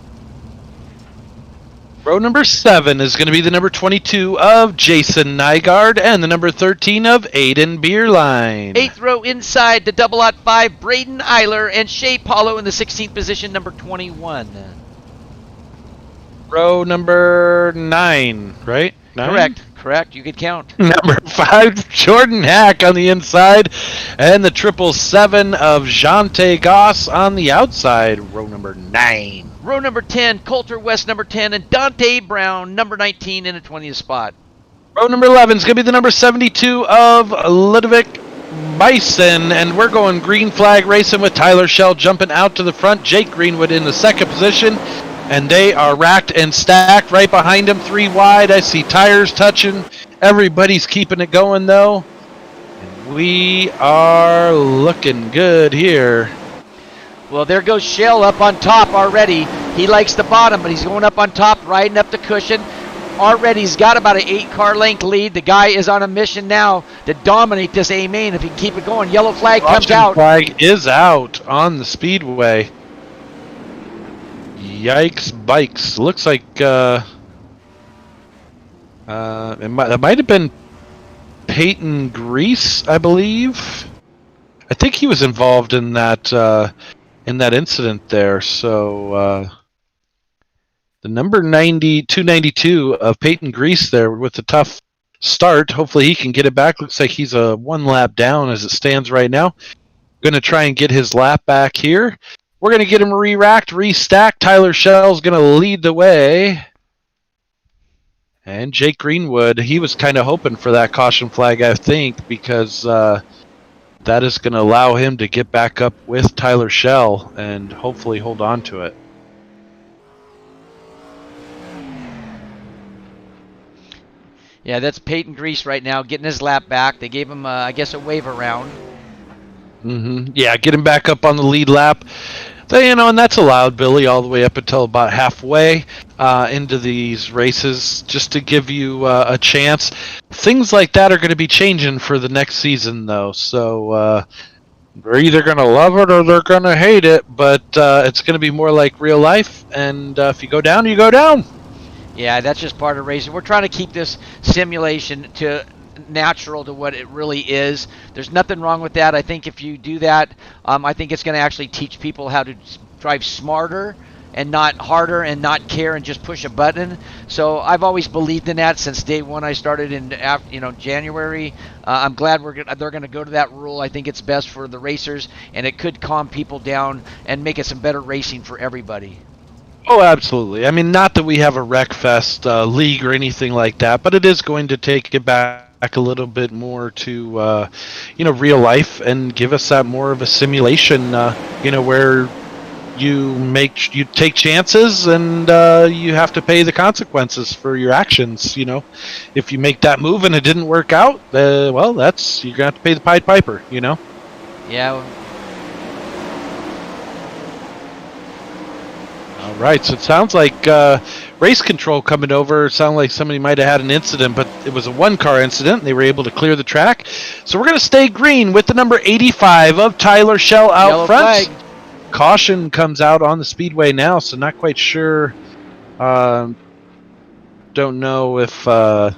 Row number 7 is going to be the number 22 of Jason Nygaard and the number 13 of Aiden Beerline. 8th row inside, the double Ott 5, Braden Eiler, and Shea Paulo in the 16th position, number 21. Row number 9, right? 9? Correct. You could count. Number 5, Jordan Hack on the inside, and the 777 of Jante Goss on the outside, row number 9. Row number 10, Coulter West number 10, and Dante Brown number 19 in the 20th spot. Row number 11 is going to be the number 72 of Ludovic Bison, and we're going green flag racing with Tyler Shell jumping out to the front, Jake Greenwood in the second position, and they are racked and stacked right behind him, 3 wide. I see tires touching. Everybody's keeping it going, though. And we are looking good here. Well, there goes Shell up on top already. He likes the bottom, but he's going up on top, riding up the cushion. Already he's got about an 8-car length lead. The guy is on a mission now to dominate this A main if he can keep it going. Yellow flag comes out. Flag is out on the speedway. Yikes bikes. Looks like it might have been Peyton Grease, I believe. I think he was involved in that incident there. So the number 292 of Peyton Grease there with a tough start. Hopefully he can get it back. Looks like he's a 1 lap down as it stands right now. Going to try and get his lap back here. We're going to get him re-racked, restacked. Tyler Shell's going to lead the way. And Jake Greenwood, he was kind of hoping for that caution flag, I think, because that is going to allow him to get back up with Tyler Shell and hopefully hold on to it. Yeah, that's Peyton Grease right now getting his lap back. They gave him, I guess, a wave around. Yeah, get him back up on the lead lap. And that's allowed, Billy, all the way up until about halfway into these races, just to give you a chance. Things like that are going to be changing for the next season, though. So they're either going to love it or they're going to hate it, but it's going to be more like real life. And if you go down, you go down. Yeah, that's just part of racing. We're trying to keep this simulation to natural to what it really is. There's nothing wrong with that. I think if you do that, I think it's going to actually teach people how to drive smarter and not harder and not care and just push a button. So I've always believed in that since day one. I started in January. I'm glad they're going to go to that rule. I think it's best for the racers, and it could calm people down and make it some better racing for everybody. Oh, absolutely. I mean, not that we have a Wreckfest league or anything like that, but it is going to take it back a little bit more to, real life and give us that more of a simulation, where you take chances and you have to pay the consequences for your actions. If you make that move and it didn't work out, you're gonna have to pay the Pied Piper. Yeah. All right, so it sounds like race control coming over. It sounded like somebody might have had an incident, but it was a 1-car incident. They were able to clear the track. So we're going to stay green with the number 85 of Tyler Shell out Yellow front. flag. Caution comes out on the speedway now, so not quite sure. Don't know if that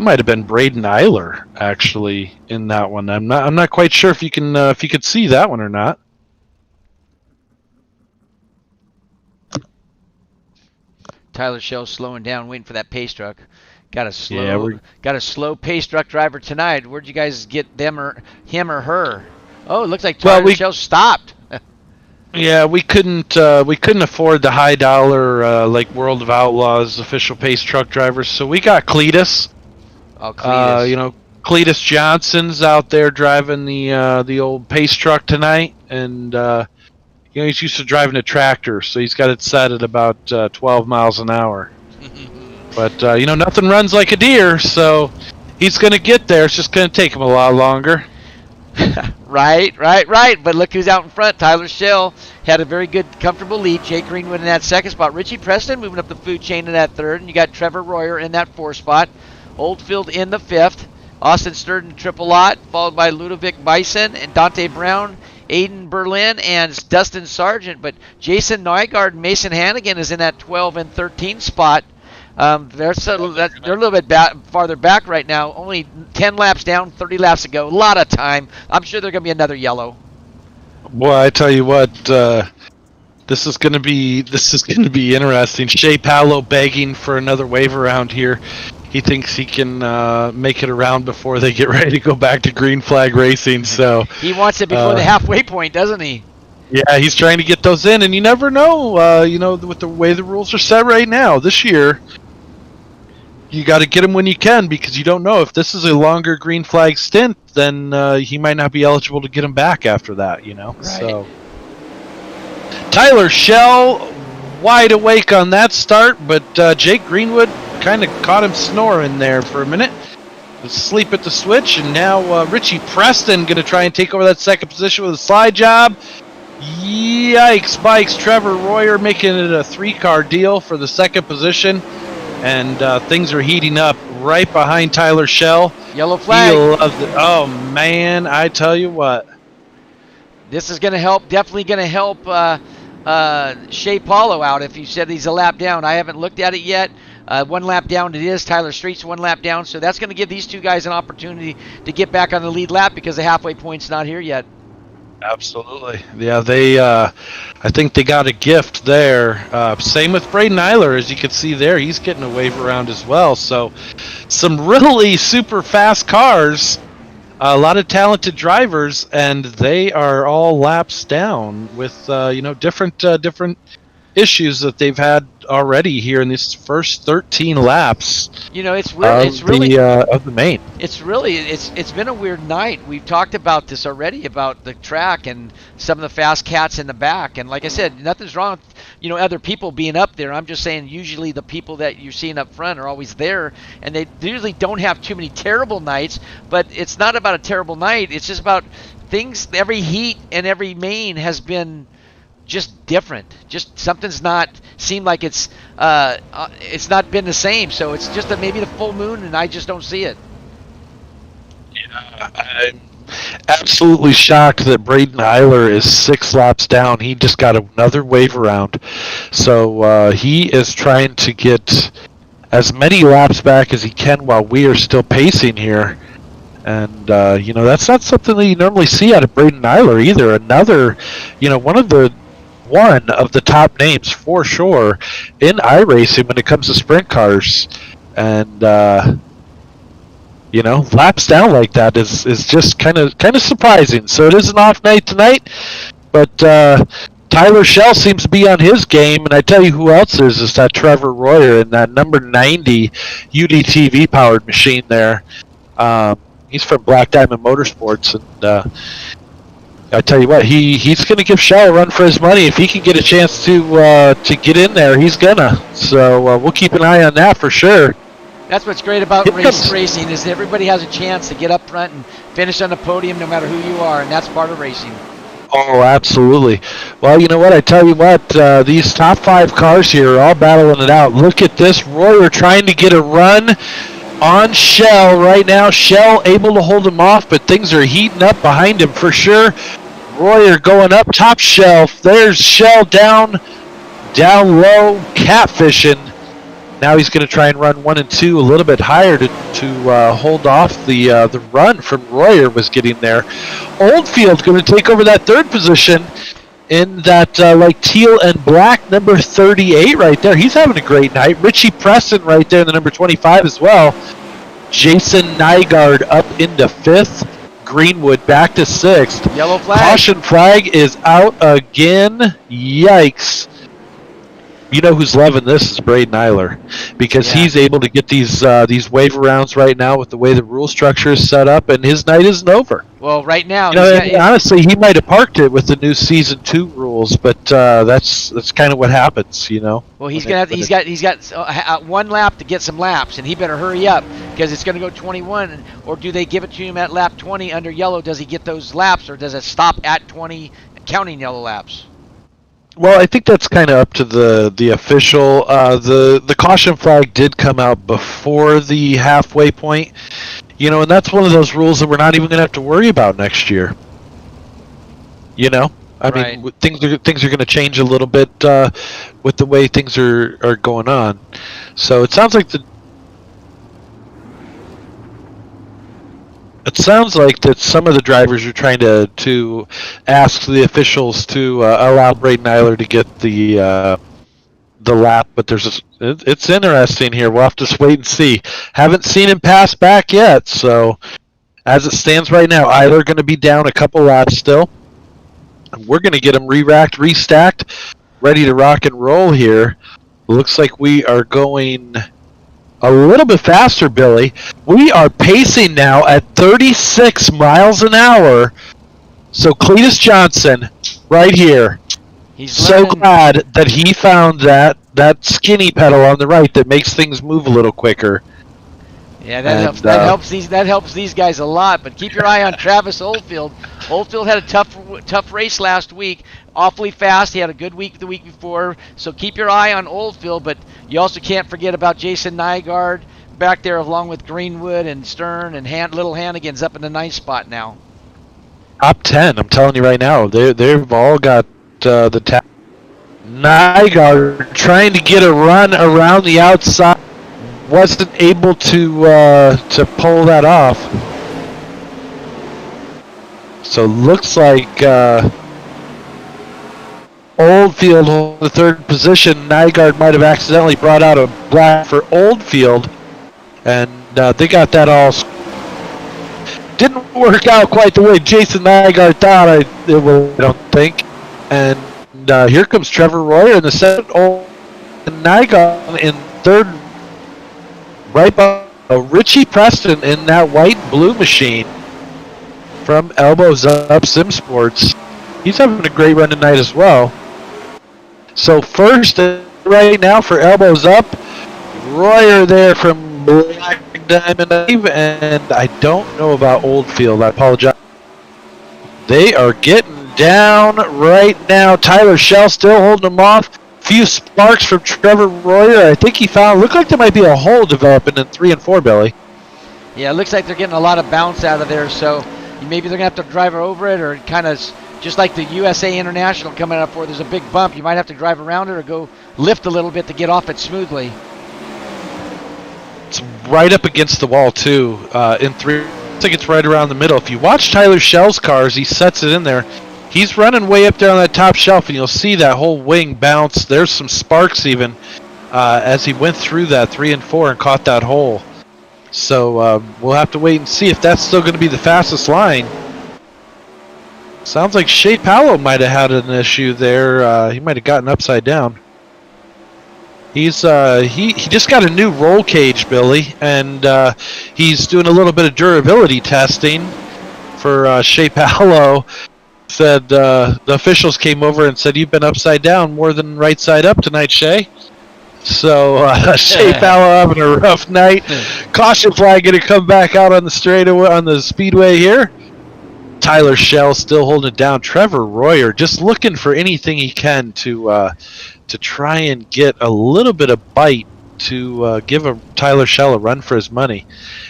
might have been Braden Eiler actually in that one. I'm not quite sure if you could see that one or not. Tyler Shell slowing down, waiting for that pace truck. Got a slow pace truck driver tonight. Where'd you guys get him or her? Oh, it looks like Tyler Shell stopped. Yeah, we couldn't afford the high dollar like World of Outlaws official pace truck drivers, so we got Cletus. Oh, Cletus. Cletus Johnson's out there driving the old pace truck tonight, and he's used to driving a tractor, so he's got it set at about 12 miles an hour. But nothing runs like a deer, so he's going to get there. It's just going to take him a lot longer. Right. But look who's out in front. Tyler Shell had a very good, comfortable lead. Jake Greenwood in that second spot. Richie Preston moving up the food chain in that third. And you got Trevor Royer in that fourth spot. Oldfield in the fifth. Austin Sturden triple lot, followed by Ludovic Bison and Dante Brown, Aiden Berlin, and Dustin Sargent. But Jason Nygaard and Mason Hannigan is in that 12 and 13 spot. They're a little bit farther back right now. Only 10 laps down, 30 laps to go. A lot of time. I'm sure they're going to be another yellow. Boy, I tell you what, This is going to be interesting. Shea Paolo begging for another wave around here. He thinks he can make it around before they get ready to go back to green flag racing. So he wants it before the halfway point, doesn't he? Yeah, he's trying to get those in, and you never know. With the way the rules are set right now this year, you got to get him when you can, because you don't know if this is a longer green flag stint, then he might not be eligible to get him back after that. Right. So Tyler Shell wide awake on that start, but Jake Greenwood kind of caught him snoring there for a minute. Asleep at the switch, and now Richie Preston going to try and take over that second position with a slide job. Yikes, bikes. Trevor Royer making it a 3-car deal for the second position, and things are heating up right behind Tyler Shell. Yellow flag. Oh, man, I tell you what. This is going to help, definitely going to help Shea Paulo out if you said he's a lap down. I haven't looked at it yet. 1 lap down it is. Tyler Street's 1 lap down, so that's going to give these two guys an opportunity to get back on the lead lap because the halfway point's not here yet. Absolutely. Yeah, I think they got a gift there. Same with Braden Eiler, as you can see there. He's getting a wave around as well. So some really super fast cars, a lot of talented drivers, and they are all laps down with different issues that they've had already here in these first 13 laps. It's really of the main. It's been a weird night. We've talked about this already, about the track and some of the fast cats in the back. And like I said, nothing's wrong with other people being up there. I'm just saying usually the people that you're seeing up front are always there, and they usually don't have too many terrible nights. But it's not about a terrible night. It's just about things. Every heat and every main has been just different. Just something's not seemed like it's not been the same. So it's just maybe the full moon, and I just don't see it. Yeah, I'm absolutely shocked that Braden Eiler is 6 laps down. He just got another wave around, so he is trying to get as many laps back as he can while we are still pacing here. And that's not something that you normally see out of Braden Eiler either. Another, one of the top names for sure in iRacing when it comes to sprint cars, and laps down like that is just kind of surprising. So it is an off night tonight, but Tyler Shell seems to be on his game, and I tell you who else is that Trevor Royer in that number 90 UDTV powered machine there. He's from Black Diamond Motorsports, and I tell you what, he's going to give Shell a run for his money. If he can get a chance to get in there, he's gonna. So we'll keep an eye on that for sure. That's what's great about racing is everybody has a chance to get up front and finish on the podium no matter who you are, and that's part of racing. Oh, absolutely. Well, you know what? I tell you what, these top 5 cars here are all battling it out. Look at this. Royer trying to get a run on Shell right now. Shell able to hold him off, but things are heating up behind him for sure. Royer going up top shelf. There's Shell down low, catfishing. Now he's going to try and run 1 and 2 a little bit higher to hold off the run from Royer was getting there. Oldfield going to take over that 3rd position in that teal and black number 38 right there. He's having a great night. Richie Preston right there in the number 25 as well. Jason Nygaard up into 5th. Greenwood back to 6th. Yellow flag. Caution flag is out again. Yikes. You know who's loving this is Braden Eiler, because he's able to get these wave arounds right now with the way the rule structure is set up, and his night isn't over. Well, right now, honestly, he might have parked it with the new season 2 rules, but that's kind of what happens, Well, he's got 1 lap to get some laps, and he better hurry up because it's going to go 21. Or do they give it to him at lap 20 under yellow? Does he get those laps, or does it stop at 20, counting yellow laps? Well, I think that's kind of up to the official. The caution flag did come out before the halfway point, and that's one of those rules that we're not even going to have to worry about next year. I mean, things are going to change a little bit with the way things are going on. So it sounds like It sounds like that some of the drivers are trying to ask the officials to allow Braden Eiler to get the lap, but it's interesting here. We'll have to just wait and see. Haven't seen him pass back yet, so as it stands right now, Eiler going to be down a couple laps still. We're going to get him re-racked, restacked, ready to rock and roll here. Looks like we are going a little bit faster, Billy. We are pacing now at 36 miles an hour. So Cletus Johnson, right here. He's So learning. glad that he found that skinny pedal on the right that makes things move a little quicker. Yeah, that And, helps. That helps these guys a lot. But keep your eye on Travis Oldfield. Oldfield had a tough race last week. Awfully fast. He had a good week the week before. So keep your eye on Oldfield. But you also can't forget about Jason Nygaard back there, along with Greenwood and Stern and Little Hannigan's up in the ninth spot now. Top 10, I'm telling you right now. They've all got the tap. Nygaard trying to get a run around the outside. Wasn't able to pull that off. So looks like Oldfield holds the third position. Nygaard might have accidentally brought out a black for Oldfield, and they got that all. Didn't work out quite the way Jason Nygaard thought it would, I don't think. And here comes Trevor Royer in the second. And Nygaard in third. Right by Richie Preston in that white and blue machine from Elbows Up Sim Sports. He's having a great run tonight as well. So first right now for Elbows Up, Royer there from Black Diamond, and I don't know about Oldfield. I apologize. They are getting down right now. Tyler Shell still holding them off. Few sparks from Trevor Royer. I think he looked like there might be a hole developing in 3 and 4, Billy. Yeah, it looks like they're getting a lot of bounce out of there. So maybe they're going to have to drive over it, or kind of just like the USA International coming up where there's a big bump. You might have to drive around it or go lift a little bit to get off it smoothly. It's right up against the wall, too, in 3. I think it's right around the middle. If you watch Tyler Shell's cars, he sets it in there. He's running way up there on that top shelf, and you'll see that whole wing bounce. There's some sparks even as he went through that 3 and 4 and caught that hole. So we'll have to wait and see if that's still going to be the fastest line. Sounds like Shea Paolo might have had an issue there. He might have gotten upside down. He's he just got a new roll cage, Billy, and he's doing a little bit of durability testing for Shea Paolo. Said the officials came over and said, "You've been upside down more than right side up tonight, Shea." So Shea Paolo having a rough night. Caution flag going to come back out on the straightaway on the speedway here. Tyler Shell still holding it down. Trevor Royer just looking for anything he can to try and get a little bit of bite to give Tyler Shell a run for his money.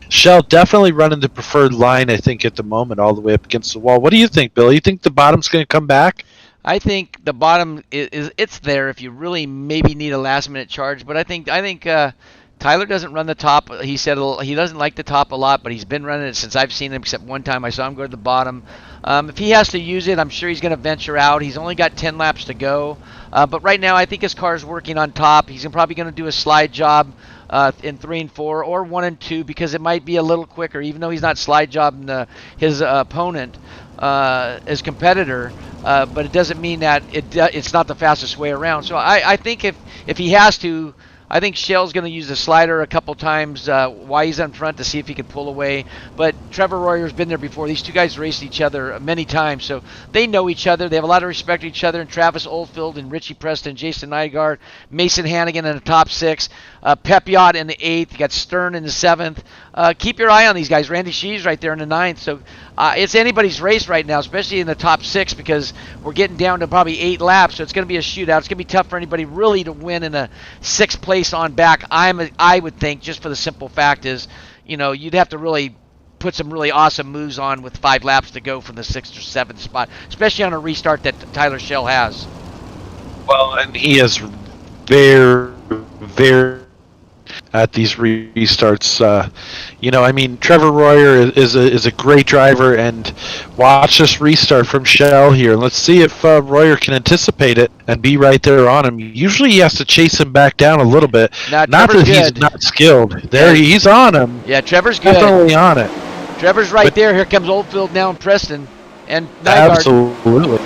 Shell definitely running the preferred line, I think, at the moment, all the way up against the wall. What do you think, Billy? You think the bottom's going to come back? I think the bottom it's there if you really maybe need a last minute charge. But I think Tyler doesn't run the top. He said he doesn't like the top a lot, but he's been running it since I've seen him, except one time I saw him go to the bottom. If he has to use it, I'm sure he's going to venture out. He's only got 10 laps to go. But right now, I think his car's working on top. He's probably going to do a slide job in 3 and 4 or 1 and 2 because it might be a little quicker, even though he's not slide jobbing his opponent, his competitor. But it doesn't mean that it's not the fastest way around. So I think if he has to, I think Shell's going to use the slider a couple times while he's in front to see if he can pull away. But Trevor Royer's been there before. These two guys raced each other many times, so they know each other. They have a lot of respect for each other. And Travis Oldfield and Richie Preston, Jason Nygaard, Mason Hannigan in the top 6, Pepiot in the 8th. You got Stern in the 7th. Keep your eye on these guys. Randy Shee's right there in the 9th. So it's anybody's race right now, especially in the top 6, because we're getting down to probably 8 laps. So it's going to be a shootout. It's going to be tough for anybody really to win in a 6th place on back. I would think, just for the simple fact is, you'd have to really put some really awesome moves on with 5 laps to go from the 6th or 7th spot, especially on a restart that Tyler Shell has. Well, and he is very, very at these restarts. I mean, Trevor Royer is a great driver, and watch this restart from Shell here. Let's see if Royer can anticipate it and be right there on him. Usually he has to chase him back down a little bit. Now, Not Trevor's that he's good. not skilled. There, Yeah. he's on him. Yeah, Trevor's good. Definitely on it. Trevor's right But- there. Here comes Oldfield now and Preston. And Nygaard. Absolutely.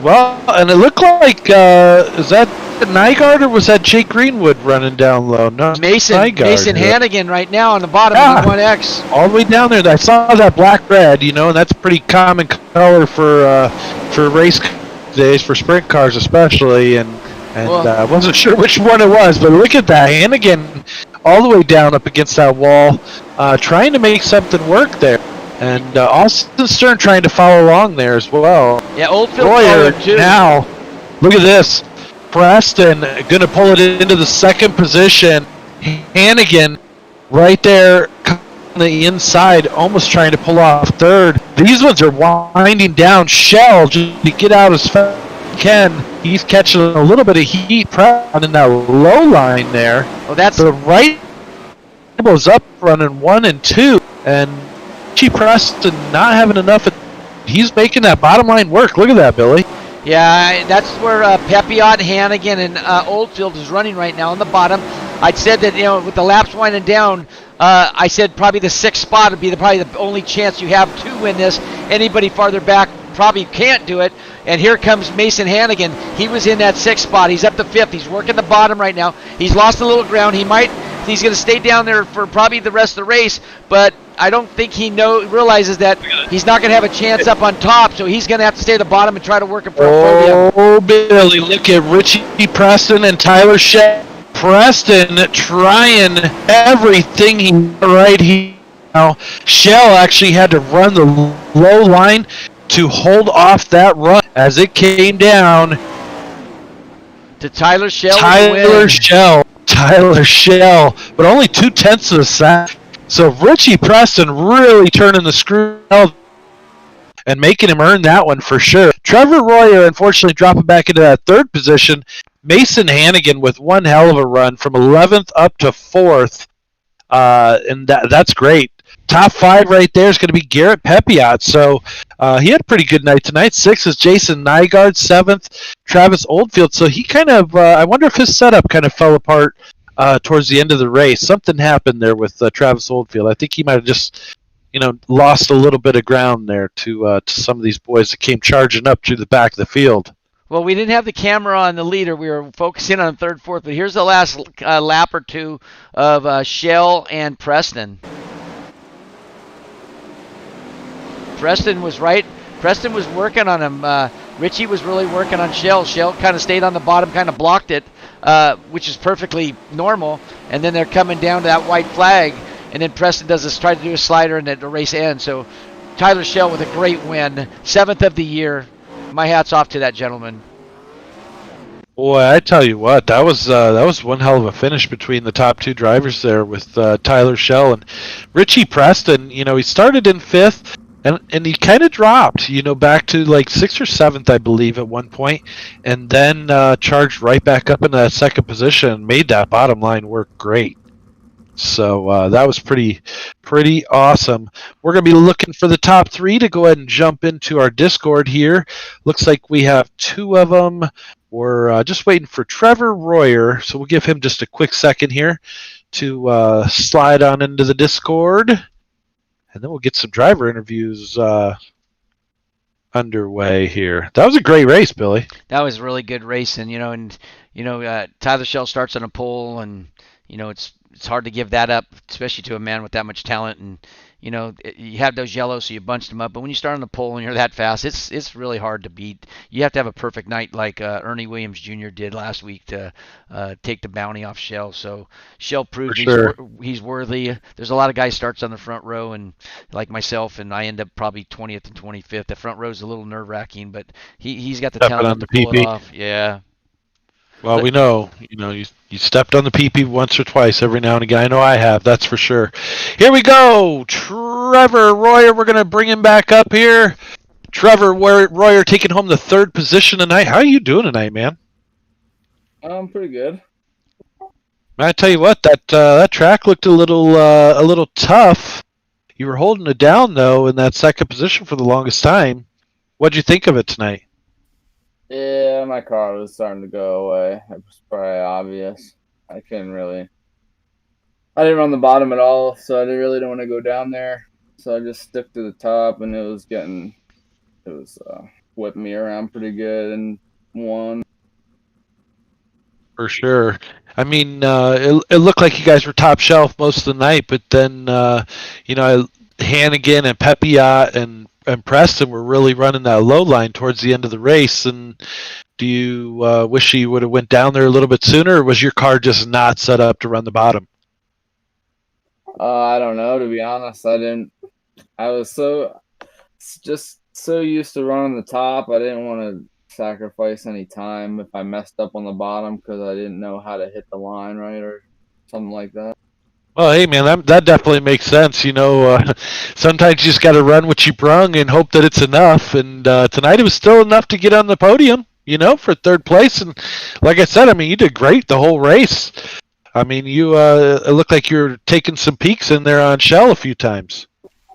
Well, and it looked like, is that Nygaard or was that Jake Greenwood running down low? No, Mason Nygaard. Hannigan right now on the bottom Yeah. of the 1X. All the way down there. I saw that black-red, and that's a pretty common color for race days, for sprint cars especially, and Well- I wasn't sure which one it was, but look at that. Hannigan all the way down up against that wall, trying to make something work there. And Austin Stern trying to follow along there as well. Yeah, Oldfield Royer followed too. now, look at this. Preston going to pull it into the second position. Hannigan right there on the inside, almost trying to pull off third. These ones are winding down. Shell just to get out as fast as he can. He's catching a little bit of heat pressure in that low line there. Oh, that's The right was up running 1 and 2, and Preston not having enough. He's making that bottom line work. Look at that, Billy. Yeah, that's where Pepiot, Hannigan, and Oldfield is running right now on the bottom. I'd said that, with the laps winding down, I said probably the 6th spot would be probably the only chance you have to win this. Anybody farther back probably can't do it. And here comes Mason Hannigan. He was in that 6th spot. He's up to 5th. He's working the bottom right now. He's lost a little ground. He's going to stay down there for probably the rest of the race, but I don't think he realizes that he's not going to have a chance up on top, so he's going to have to stay at the bottom and try to work it for a podium. Oh, Billy, look at Richie Preston and Tyler Shea. Preston trying everything he right here. Now, Shell actually had to run the low line to hold off that run as it came down. To Tyler Shell. Tyler Shell, but only 0.2 of a second. So Richie Preston really turning the screw and making him earn that one for sure. Trevor Royer unfortunately dropping back into that 3rd position. Mason Hannigan with one hell of a run from 11th up to 4th, and that's great. Top 5 right there is going to be Garrett Pepiot. So he had a pretty good night tonight. 6th is Jason Nygaard. 7th, Travis Oldfield. So he kind of, I wonder if his setup kind of fell apart towards the end of the race. Something happened there with Travis Oldfield. I think he might have just, lost a little bit of ground there to some of these boys that came charging up through the back of the field. Well, we didn't have the camera on the leader. We were focusing on 3rd, 4th. But here's the last lap or two of Shell and Preston. Preston was right. Preston was working on him. Richie was really working on Shell. Shell kind of stayed on the bottom, kind of blocked it, which is perfectly normal. And then they're coming down to that white flag. And then Preston try to do a slider, and then the race ends. So Tyler Shell with a great win. 7th of the year. My hat's off to that gentleman. Boy, I tell you what, that was one hell of a finish between the top 2 drivers there with Tyler Shell and Richie Preston. He started in 5th. And he kind of dropped, back to like 6th or 7th, I believe, at one point, and then charged right back up in that 2nd position and made that bottom line work great. So that was pretty awesome. We're going to be looking for the top 3 to go ahead and jump into our Discord here. Looks like we have 2 of them. We're just waiting for Trevor Royer, so we'll give him just a quick second here to slide on into the Discord. And then we'll get some driver interviews underway here. That was a great race, Billy. That was really good racing, Tyler Shell starts on a pole, and it's hard to give that up, especially to a man with that much talent. And you have those yellows, so you bunched them up. But when you start on the pole and you're that fast, it's really hard to beat. You have to have a perfect night like Ernie Williams Jr. did last week to take the bounty off Shell. So Shell proved he's worthy. There's a lot of guys starts on the front row, and like myself, and I end up probably 20th and 25th. The front row is a little nerve-wracking, but he's got the talent to pull it off. Yeah. Well, we know, you stepped on the PP once or twice every now and again. I know I have, that's for sure. Here we go. Trevor Royer, we're going to bring him back up here. Trevor Royer taking home the 3rd position tonight. How are you doing tonight, man? I'm pretty good. I tell you what, that track looked a little tough. You were holding it down though in that second position for the longest time. What'd you think of it tonight? Yeah, my car was starting to go away. It was probably obvious. I couldn't really. I didn't run the bottom at all, so I really didn't want to go down there. So I just stuck to the top, and it was whipping me around pretty good and won. For sure. I mean, it looked like you guys were top shelf most of the night, but then you know Hannigan and Pepiot and Preston were really running that low line towards the end of the race. And do you wish you would have went down there a little bit sooner, or was your car just not set up to run the bottom? I don't know, to be honest. I didn't. I was just so used to running the top. I didn't want to sacrifice any time if I messed up on the bottom because I didn't know how to hit the line right or something like that. Well, hey man, that definitely makes sense. Sometimes you just got to run what you brung and hope that it's enough. And tonight it was still enough to get on the podium, for third place. And like I said, I mean, you did great the whole race. I mean, it looked like you were taking some peeks in there on Shell a few times.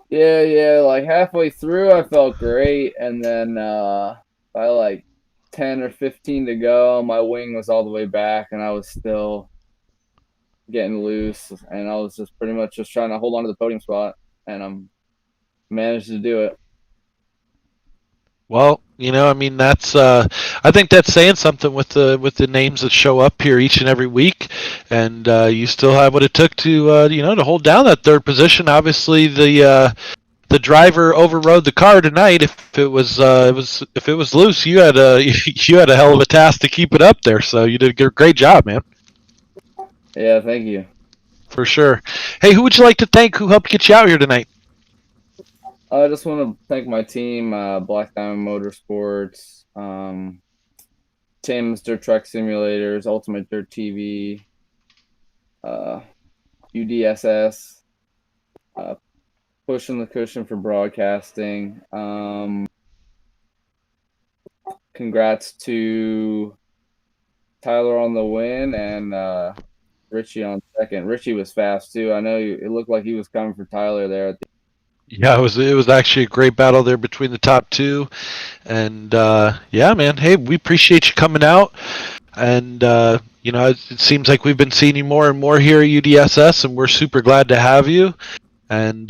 Yeah. Like halfway through, I felt great, and then by like 10 or 15 to go, my wing was all the way back, and I was still getting loose, and I was just pretty much just trying to hold on to the podium spot, and I'm managed to do it. Well, I mean, I think that's saying something with the names that show up here each and every week, and you still have what it took to to hold down that third position. Obviously, the driver overrode the car tonight. If it was loose, you had a you had a hell of a task to keep it up there. So you did a great job, man. Yeah, thank you. For sure. Hey, who would you like to thank? Who helped get you out here tonight? I just want to thank my team, Black Diamond Motorsports, Tim's Dirt Truck Simulators, Ultimate Dirt TV, uh, UDSS, Pushing the Cushion for broadcasting. Congrats to Tyler on the win and Richie on second. Richie was fast too. I know it looked like he was coming for Tyler there at the. Yeah, it was actually a great battle there between the top two, and yeah, man. Hey, we appreciate you coming out, and it seems like we've been seeing you more and more here at UDSS, and we're super glad to have you. And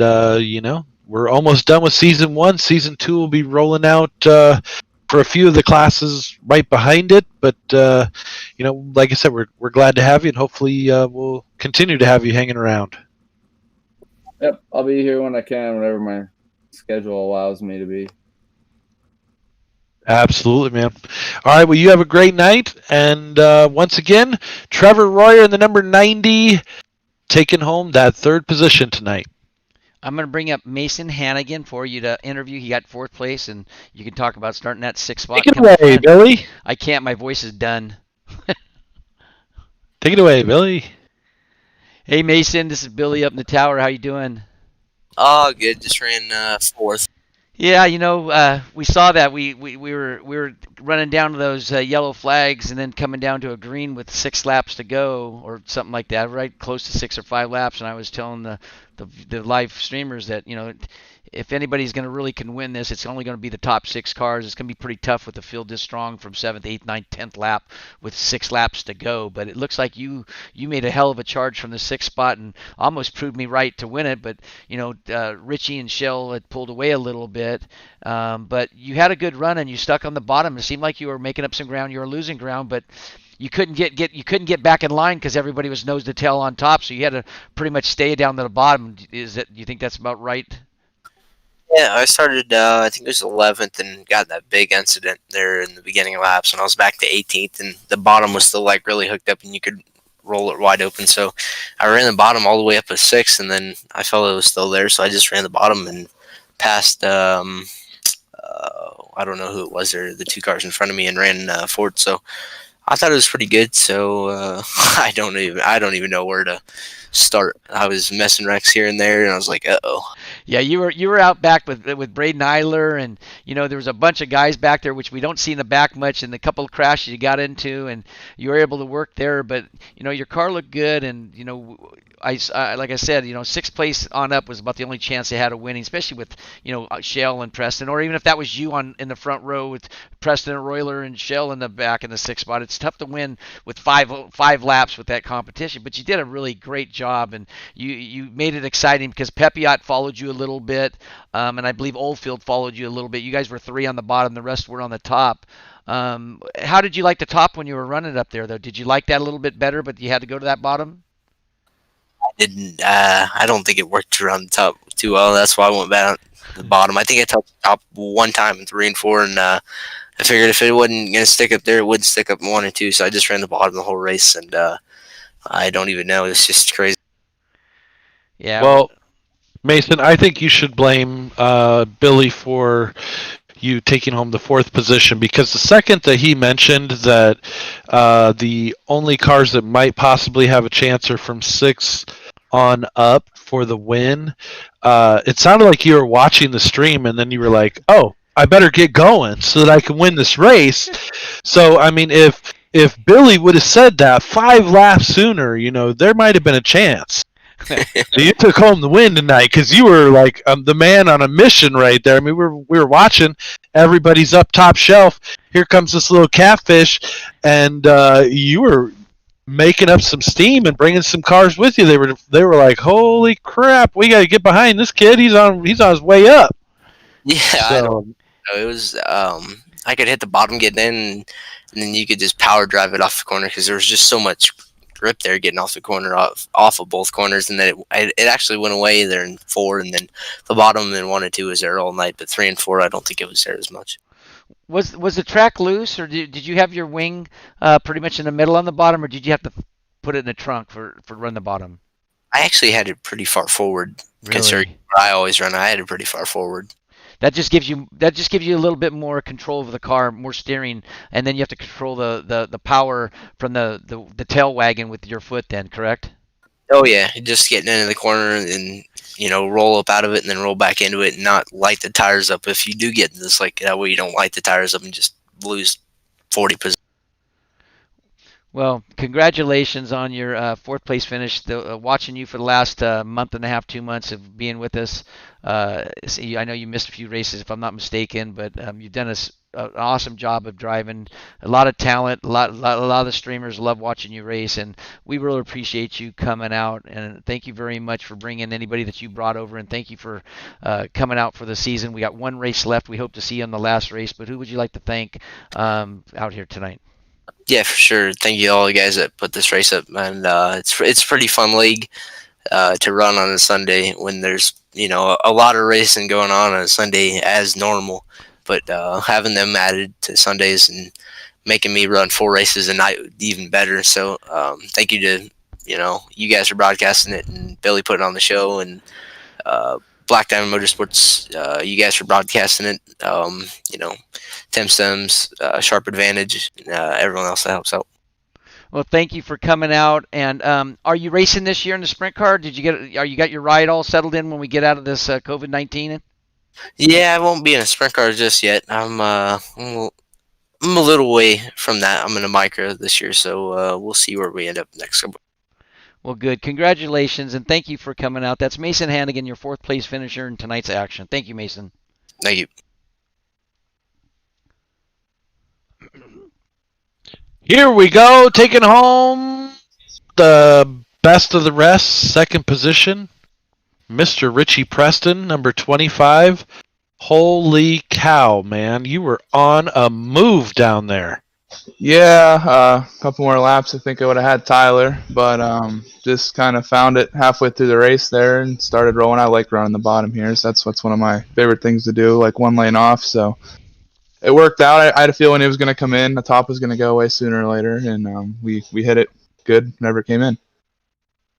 we're almost done with season one. Season two will be rolling out for a few of the classes right behind it, but like I said, we're glad to have you, and hopefully we'll continue to have you hanging around. Yep, I'll be here when I can, whenever my schedule allows me to be. Absolutely, man. All right, well, you have a great night, and once again, Trevor Royer in the number 90 taking home that third position tonight. I'm going to bring up Mason Hannigan for you to interview. He got fourth place, and you can talk about starting that sixth spot. Take it away, Billy. I can't. My voice is done. Take it away, Billy. Hey, Mason. This is Billy up in the tower. How you doing? Oh, good. Just ran fourth. Yeah, we saw that. We were running down to those yellow flags and then coming down to a green with 6 laps to go or something like that, right? Close to 6 or 5 laps. And I was telling the live streamers that, if anybody's going to really can win this, it's only going to be the top 6 cars. It's going to be pretty tough with the field this strong from 7th, 8th, 9th, 10th lap with 6 laps to go. But it looks like you made a hell of a charge from the 6th spot and almost proved me right to win it. But, Richie and Shell had pulled away a little bit. But you had a good run and you stuck on the bottom. It seemed like you were making up some ground. You were losing ground, but you couldn't get back in line because everybody was nose to tail on top. So you had to pretty much stay down to the bottom. You think that's about right? Yeah, I started, I think it was 11th and got that big incident there in the beginning of laps, and I was back to 18th, and the bottom was still like really hooked up and you could roll it wide open. So I ran the bottom all the way up to 6th, and then I felt it was still there, so I just ran the bottom and passed, I don't know who it was there, the 2 cars in front of me, and ran fourth. So I thought it was pretty good. So I don't even know where to start. I was messing wrecks here and there, and I was like, uh-oh. Yeah, you were out back with Braden Eiler, and there was a bunch of guys back there, which we don't see in the back much, and the couple of crashes you got into, and you were able to work there. But your car looked good, and like I said, sixth place on up was about the only chance they had of winning, especially with Shell and Preston, or even if that was you in the front row with Preston and Royler and Shell in the back in the sixth spot. It's tough to win with five laps with that competition, but you did a really great job, and you made it exciting because Pepiot followed you a little bit, and I believe Oldfield followed you a little bit. You guys were three on the bottom, the rest were on the top. How did you like the top when you were running up there, though? Did you like that a little bit better, but you had to go to that bottom? Didn't I don't think it worked around the top too well. That's why I went back to the bottom. I think I touched the top one time in 3 and 4, and I figured if it wasn't gonna stick up there, it wouldn't stick up in 1 and 2. So I just ran the bottom the whole race, and I don't even know. It's just crazy. Yeah. Well, Mason, I think you should blame Billy for you taking home the 4th position, because the second that he mentioned that the only cars that might possibly have a chance are from 6 on up for the win, it sounded like you were watching the stream and then you were like, oh, I better get going so that I can win this race. So, I mean, if Billy would have said that 5 laps sooner, there might have been a chance. So you took home the win tonight because you were like the man on a mission right there. I mean, we were watching. Everybody's up top shelf. Here comes this little catfish, and you were making up some steam and bringing some cars with you. They were like, "Holy crap, we got to get behind this kid. He's on his way up." Yeah, I don't know. It was I could hit the bottom getting in, and then you could just power drive it off the corner because there was just so much grip there getting off the corner, off of both corners, and then it actually went away there in 4, and then the bottom in 1 and 2 was there all night, but 3 and 4 I don't think it was there as much. Was the track loose, or did you have your wing pretty much in the middle on the bottom, or did you have to put it in the trunk for run the bottom? I actually had it pretty far forward. Really? Considering where I always run, I had it pretty far forward. That just gives you a little bit more control over the car, more steering, and then you have to control the power from the tail wagon with your foot. Then, correct? Oh yeah, just getting into the corner and roll up out of it and then roll back into it and not light the tires up. If you do get in this, like that way, you don't light the tires up and just lose 40 position. Well, congratulations on your 4th place finish. Watching you for the last month and a half, 2 months of being with us. I know you missed a few races, if I'm not mistaken, but you've done an awesome job of driving. A lot of talent. A lot of the streamers love watching you race, and we really appreciate you coming out. And thank you very much for bringing anybody that you brought over, and thank you for coming out for the season. We got 1 race left. We hope to see you on the last race. But who would you like to thank out here tonight? Yeah, for sure. Thank you all the guys that put this race up, and it's a pretty fun league to run on a Sunday when there's a lot of racing going on a Sunday as normal, but having them added to Sundays and making me run 4 races a night even better. So thank you to you guys for broadcasting it and Billy putting on the show, and Black Diamond Motorsports, you guys for broadcasting it. Tim Sims, Sharp Advantage, everyone else that helps out. Well, thank you for coming out. And are you racing this year in the sprint car? You got your ride all settled in when we get out of this COVID-19? Yeah, I won't be in a sprint car just yet. I'm a little way from that. I'm in a micro this year, so we'll see where we end up next couple. Well, good. Congratulations, and thank you for coming out. That's Mason Hannigan, your 4th place finisher in tonight's action. Thank you, Mason. Thank you. Here we go, taking home the best of the rest, 2nd position, Mr. Richie Preston, number 25. Holy cow, man. You were on a move down there. Yeah, a couple more laps. I think I would have had Tyler, but just kind of found it halfway through the race there and started rolling. I like running the bottom here, so that's what's one of my favorite things to do, like 1 lane off. So it worked out. I had a feeling it was going to come in. The top was going to go away sooner or later, and we hit it good. Never came in.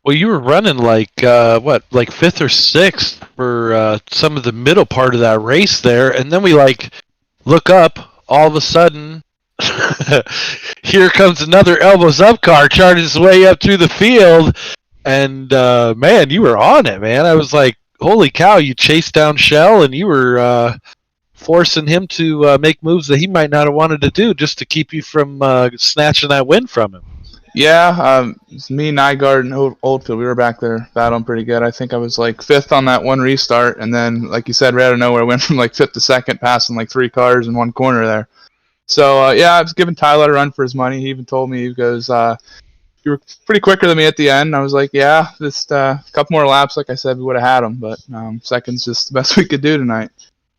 Well, you were running like 5th or 6th for some of the middle part of that race there, and then we look up. All of a sudden, here comes another elbows up car, charges its way up through the field, and man, you were on it, man. I was like, holy cow, you chased down Shell and you were forcing him to make moves that he might not have wanted to do just to keep you from snatching that win from him. Yeah, it's me, Nygaard, and Oldfield. We were back there battling pretty good. I think I was like fifth on that one restart, and then, like you said, right out of nowhere, went from like fifth to second, passing like 3 cars in one corner there. So yeah, I was giving Tyler a run for his money. He even told me, he goes, "You were pretty quicker than me at the end." And I was like, "Yeah, just a couple more laps, like I said, we would have had him, but second's just the best we could do tonight."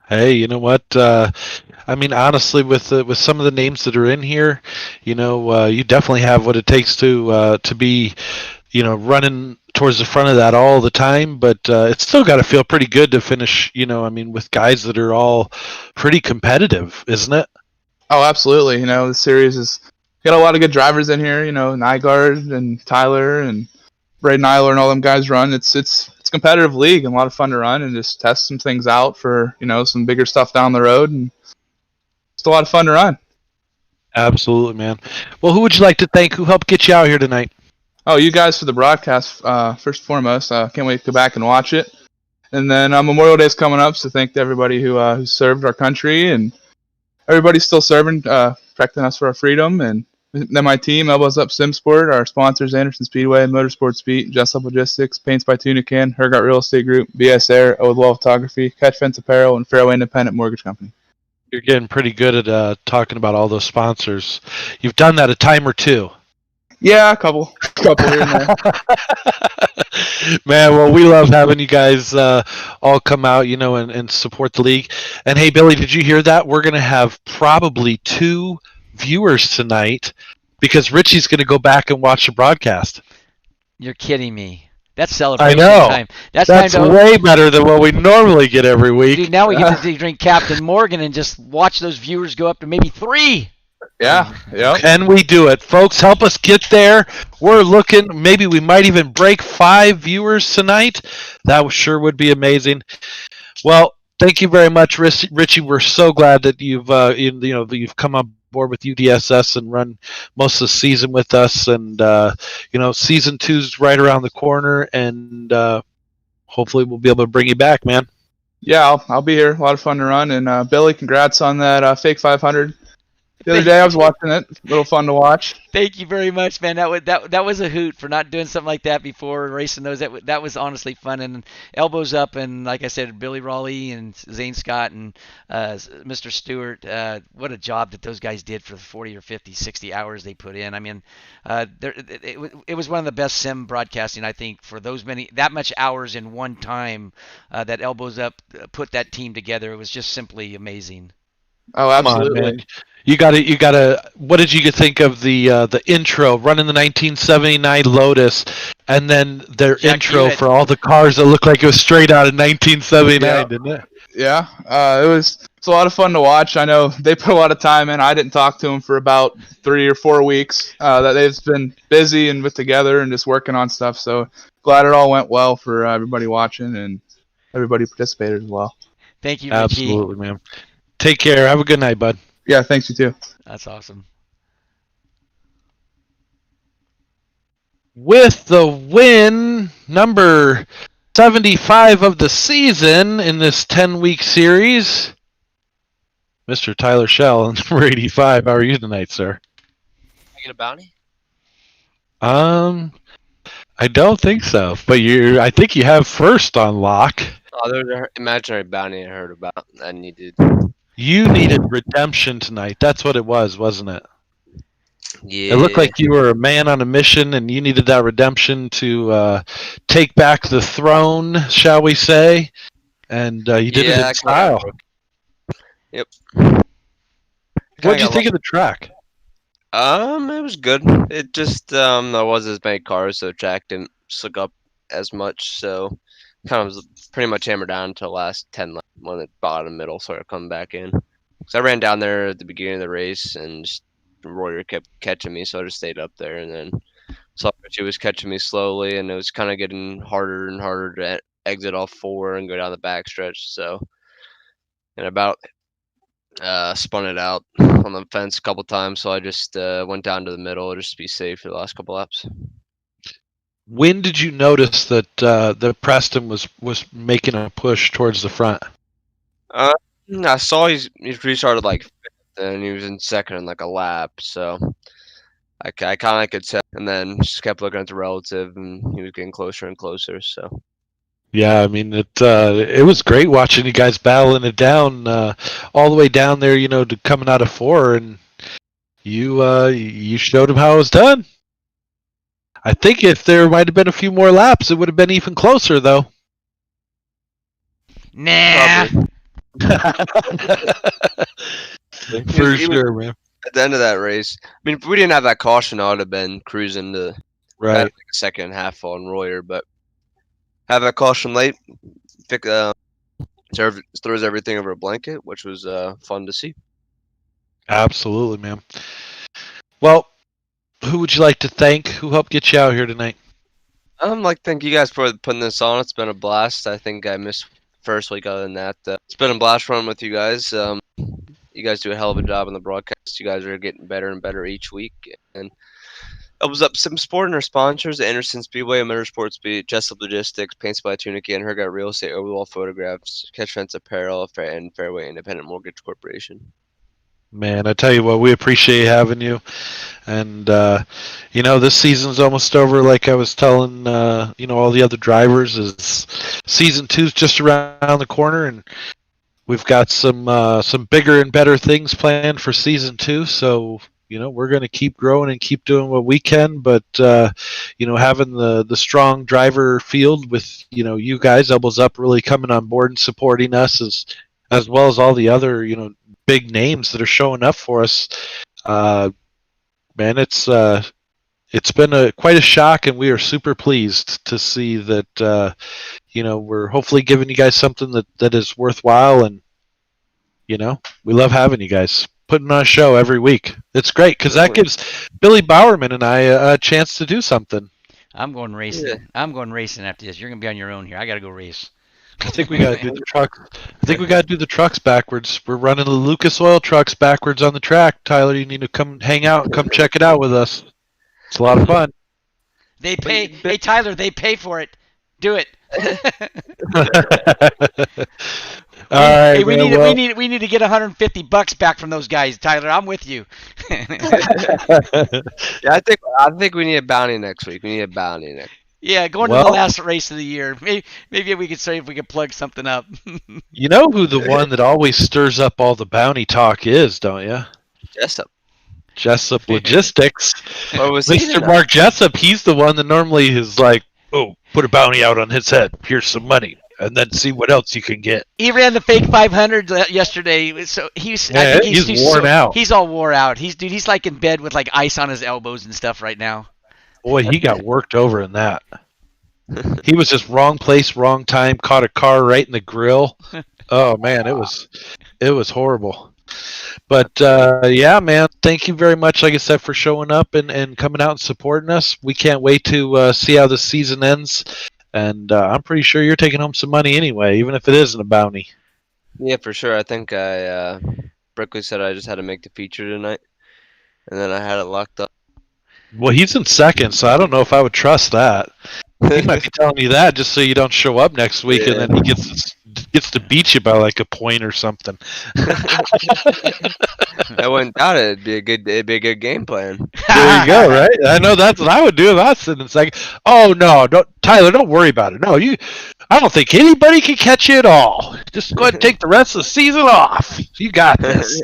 Hey, you know what? I mean, honestly, with some of the names that are in here, you definitely have what it takes to be, running towards the front of that all the time. But it's still got to feel pretty good to finish. I mean, with guys that are all pretty competitive, isn't it? Oh, absolutely. The series is got a lot of good drivers in here. Nygaard and Tyler and Braden Eiler and all them guys run. It's a competitive league and a lot of fun to run and just test some things out for some bigger stuff down the road, and it's a lot of fun to run. Absolutely, man. Well, who would you like to thank? Who helped get you out here tonight? Oh, you guys for the broadcast, first and foremost. Can't wait to go back and watch it. And then Memorial Day is coming up, so thank to everybody who served our country, and everybody's still serving, protecting us for our freedom. And then my team, Elbows Up SimSport, our sponsors, Anderson Speedway, Motorsports Beat, Jessup Logistics, Paints by Tunican, Hergott Real Estate Group, BS Air, Old Photography, Catch Fence Apparel, and Fairway Independent Mortgage Company. You're getting pretty good at talking about all those sponsors. You've done that a time or two. Yeah, a couple here and there. Man, well, we love having you guys all come out, and support the league. And hey, Billy, did you hear that? We're going to have probably 2 viewers tonight because Richie's going to go back and watch the broadcast. You're kidding me. That's celebration I know. time. That's That's time to way better than what we normally get every week. Dude, now we get to drink Captain Morgan and just watch those viewers go up to maybe 3. Yeah. Can we do it? Folks, help us get there. We're looking, maybe we might even break 5 viewers tonight. That sure would be amazing. Well, thank you very much, Richie. We're so glad that you've come on board with UDSS and run most of the season with us. And season 2's right around the corner, and hopefully we'll be able to bring you back, man. Yeah, I'll be here. A lot of fun to run. And Billy, congrats on that fake 500. The other day I was watching it. A little fun to watch. Thank you very much, man. That was a hoot for not doing something like that before, racing those. That was honestly fun. And Elbows Up, and like I said, Billy Raleigh and Zane Scott and Mr. Stewart. What a job that those guys did for the 40 or 50, 60 hours they put in. I mean, it was one of the best sim broadcasting, I think, for that much hours in one time that Elbows Up put that team together. It was just simply amazing. Oh, absolutely. Come on, man. You gotta. What did you think of the intro running the 1979 Lotus, and then their Jack intro Hewitt. for all the cars that looked like it was straight out of 1979, didn't it? Yeah, it's a lot of fun to watch. I know they put a lot of time in. I didn't talk to them for about 3 or 4 weeks. That they've been busy and together and just working on stuff. So glad it all went well for everybody watching and everybody participated as well. Thank you, Richie. Absolutely, man. Take care. Have a good night, bud. Yeah, thanks, you too. That's awesome. With the win, number 75 of the season in this 10-week series, Mr. Tyler Shell, number 85. How are you tonight, sir? I get a bounty? I don't think so, but I think you have first on lock. Oh, there's an imaginary bounty I heard about. I needed. You needed redemption tonight. That's what it was, wasn't it? Yeah. It looked like you were a man on a mission, and you needed that redemption to take back the throne, shall we say? And you did it in style. Yep. What did you think of the track? It was good. It just there wasn't as many cars, so the track didn't suck up as much. So kind of was pretty much hammered down until the last 10 laps when the bottom middle started coming back in. So I ran down there at the beginning of the race, and just Royer kept catching me, so I just stayed up there, and then saw she was catching me slowly, and it was kind of getting harder and harder to exit off 4 and go down the back stretch. So, and about spun it out on the fence a couple times, so I just went down to the middle just to be safe for the last couple laps. When did you notice that Preston was making a push towards the front? Uh, I saw he's restarted like fifth, and he was in second in like a lap, so I kind of could tell. And then just kept looking at the relative, and he was getting closer and closer. So Yeah, I mean it was great watching you guys battling it down all the way down there, to coming out of 4, and you showed them how it was done. I think if there might have been a few more laps, it would have been even closer, though. Nah. probably For He was sure, man. at the end of that race. I mean, if we didn't have that caution, I would have been cruising to Right. like a second and a half on Royer, but have that caution late, pick throws everything over a blanket, which was fun to see. Absolutely, man. Well, who would you like to thank? Who helped get you out here tonight? Thank you guys for putting this on. It's been a blast. I think I missed first week. Other than that, it's been a blast running with you guys. You guys do a hell of a job on the broadcast. You guys are getting better and better each week. And opens up some sport and our sponsors: Anderson Speedway, Motorsports Speed, Jessup Logistics, Paints by Tunica, and Hergot Real Estate, Overall Photographs, Catch Fence Apparel, and Fairway Independent Mortgage Corporation. Man, I tell you what, we appreciate having you. And this season's almost over. Like I was telling all the other drivers, is season 2's just around the corner, and we've got some bigger and better things planned for season 2. So we're going to keep growing and keep doing what we can. But having the strong driver field with you guys, elbows up, really coming on board and supporting us, as well as all the other big names that are showing up for us. Man, it's been quite a shock, and we are super pleased to see that we're hopefully giving you guys something that is worthwhile, and we love having you guys putting on a show every week. It's great because that gives Billy Bowerman and I a chance to do something. I'm going racing. Yeah. I'm going racing after this. You're gonna be on your own here. I gotta go race. I think we got to do the truck. I think we got to do the trucks backwards. We're running the Lucas Oil trucks backwards on the track. Tyler, you need to come hang out and come check it out with us. It's a lot of fun. They pay. Hey Tyler, they pay for it. Do it. All right, Hey, we man, need to get $150 back from those guys, Tyler. I'm with you. Yeah, I think we need a bounty next week. We need a bounty next. Yeah, going to the last race of the year. Maybe we could say if we could plug something up. You know who the one that always stirs up all the bounty talk is, don't you? Jessup. Jessup Logistics. What was he Mr. tonight? Mark Jessup, he's the one that normally is like, oh, put a bounty out on his head. Here's some money. And then see what else you can get. He ran the fake 500 yesterday, so he's worn out. He's all wore out. He's like in bed with like ice on his elbows and stuff right now. Boy, he got worked over in that. He was just wrong place, wrong time, caught a car right in the grill. Oh man, it was horrible. But yeah, man, thank you very much, like I said, for showing up and coming out and supporting us. We can't wait to see how the season ends. And I'm pretty sure you're taking home some money anyway, even if it isn't a bounty. Yeah, for sure. I think Brickley said I just had to make the feature tonight, and then I had it locked up. Well, he's in second, so I don't know if I would trust that. He might be telling you that just so you don't show up next week, Yeah. and then he gets to beat you by like a point or something. I wouldn't doubt it. It'd be a good game plan. There you go, right? I know that's what I would do if I was sitting in second. Oh no, Tyler, don't worry about it. No, I don't think anybody can catch you at all. Just go ahead and take the rest of the season off. You got this.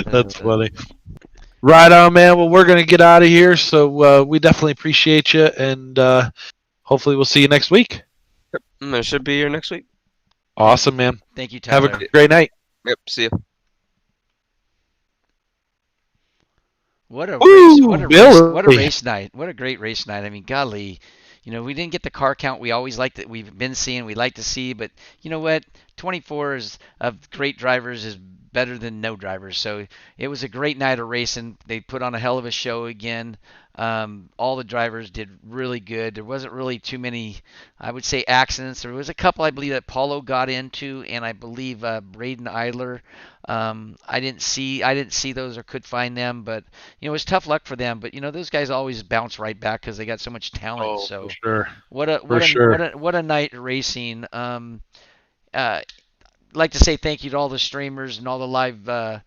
That's funny. Right on, man. Well, we're gonna get out of here, so we definitely appreciate you, and hopefully we'll see you next week. I should be here next week. Awesome, man. Thank you, Tyler. Have a great night. Yep. See you. What a Woo, race! What a Billy. race night! What a great race night! I mean, golly, we didn't get the car count we always like that we've been seeing. We like to see, but you know what? 24 of great drivers is better than no drivers. So it was a great night of racing. They put on a hell of a show again. All the drivers did really good. There wasn't really too many, I would say, accidents. There was a couple, I believe, that Paulo got into, and I believe Braden Idler. I didn't see those or could find them, but it was tough luck for them. But those guys always bounce right back because they got so much talent. Oh, for So sure. what a For what a what sure. a what a night racing. Uh, like to say thank you to all the streamers and all the live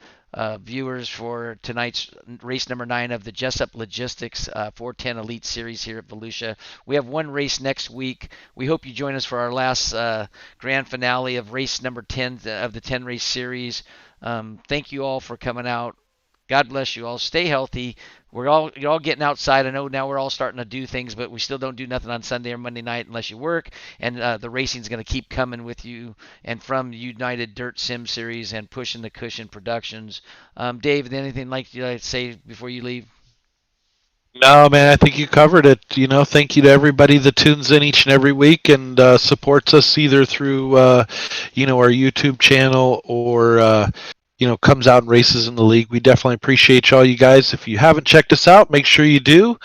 viewers for tonight's race number 9 of the Jessup Logistics 410 Elite Series here at Volusia. We have one race next week. We hope you join us for our last grand finale of race number 10 of the 10 race series. Thank you all for coming out. God bless you all. Stay healthy. You're all getting outside. I know now we're all starting to do things, but we still don't do nothing on Sunday or Monday night unless you work. And the racing's going to keep coming with you and from United Dirt Sim Series and Pushing the Cushion Productions. Dave, anything like you like to say before you leave? No, man, I think you covered it. Thank you to everybody that tunes in each and every week and supports us either through, our YouTube channel or, comes out and races in the league. We definitely appreciate all you guys. If you haven't checked us out, make sure you do.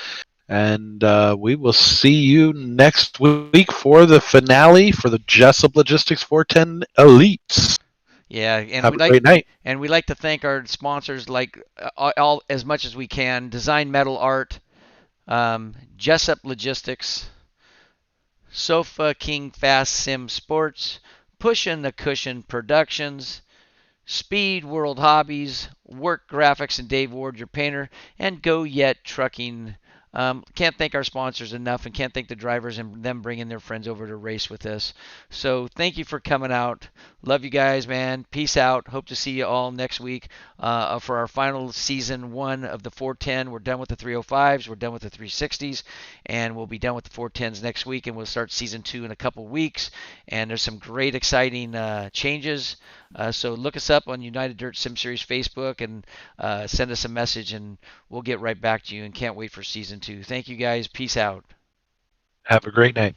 And we will see you next week for the finale for the Jessup Logistics 410 Elites. Yeah, and Have a great night. we like to thank our sponsors like all as much as we can. Design Metal Art, Jessup Logistics, Sofa King Fast Sim Sports, Pushin' the Cushion Productions, Speed World Hobbies, Work Graphics and Dave Ward, your painter, and Go Yet Trucking. Can't thank our sponsors enough, and can't thank the drivers and them bringing their friends over to race with us. So thank you for coming out. Love you guys, man. Peace out. Hope to see you all next week for our final season 1 of the 410. We're done with the 305s. We're done with the 360s, and we'll be done with the 410s next week, and we'll start season 2 in a couple weeks. And there's some great, exciting changes. So look us up on United Dirt Sim Series Facebook and send us a message, and we'll get right back to you. And can't wait for season 2. Thank you guys. Peace out. Have a great night.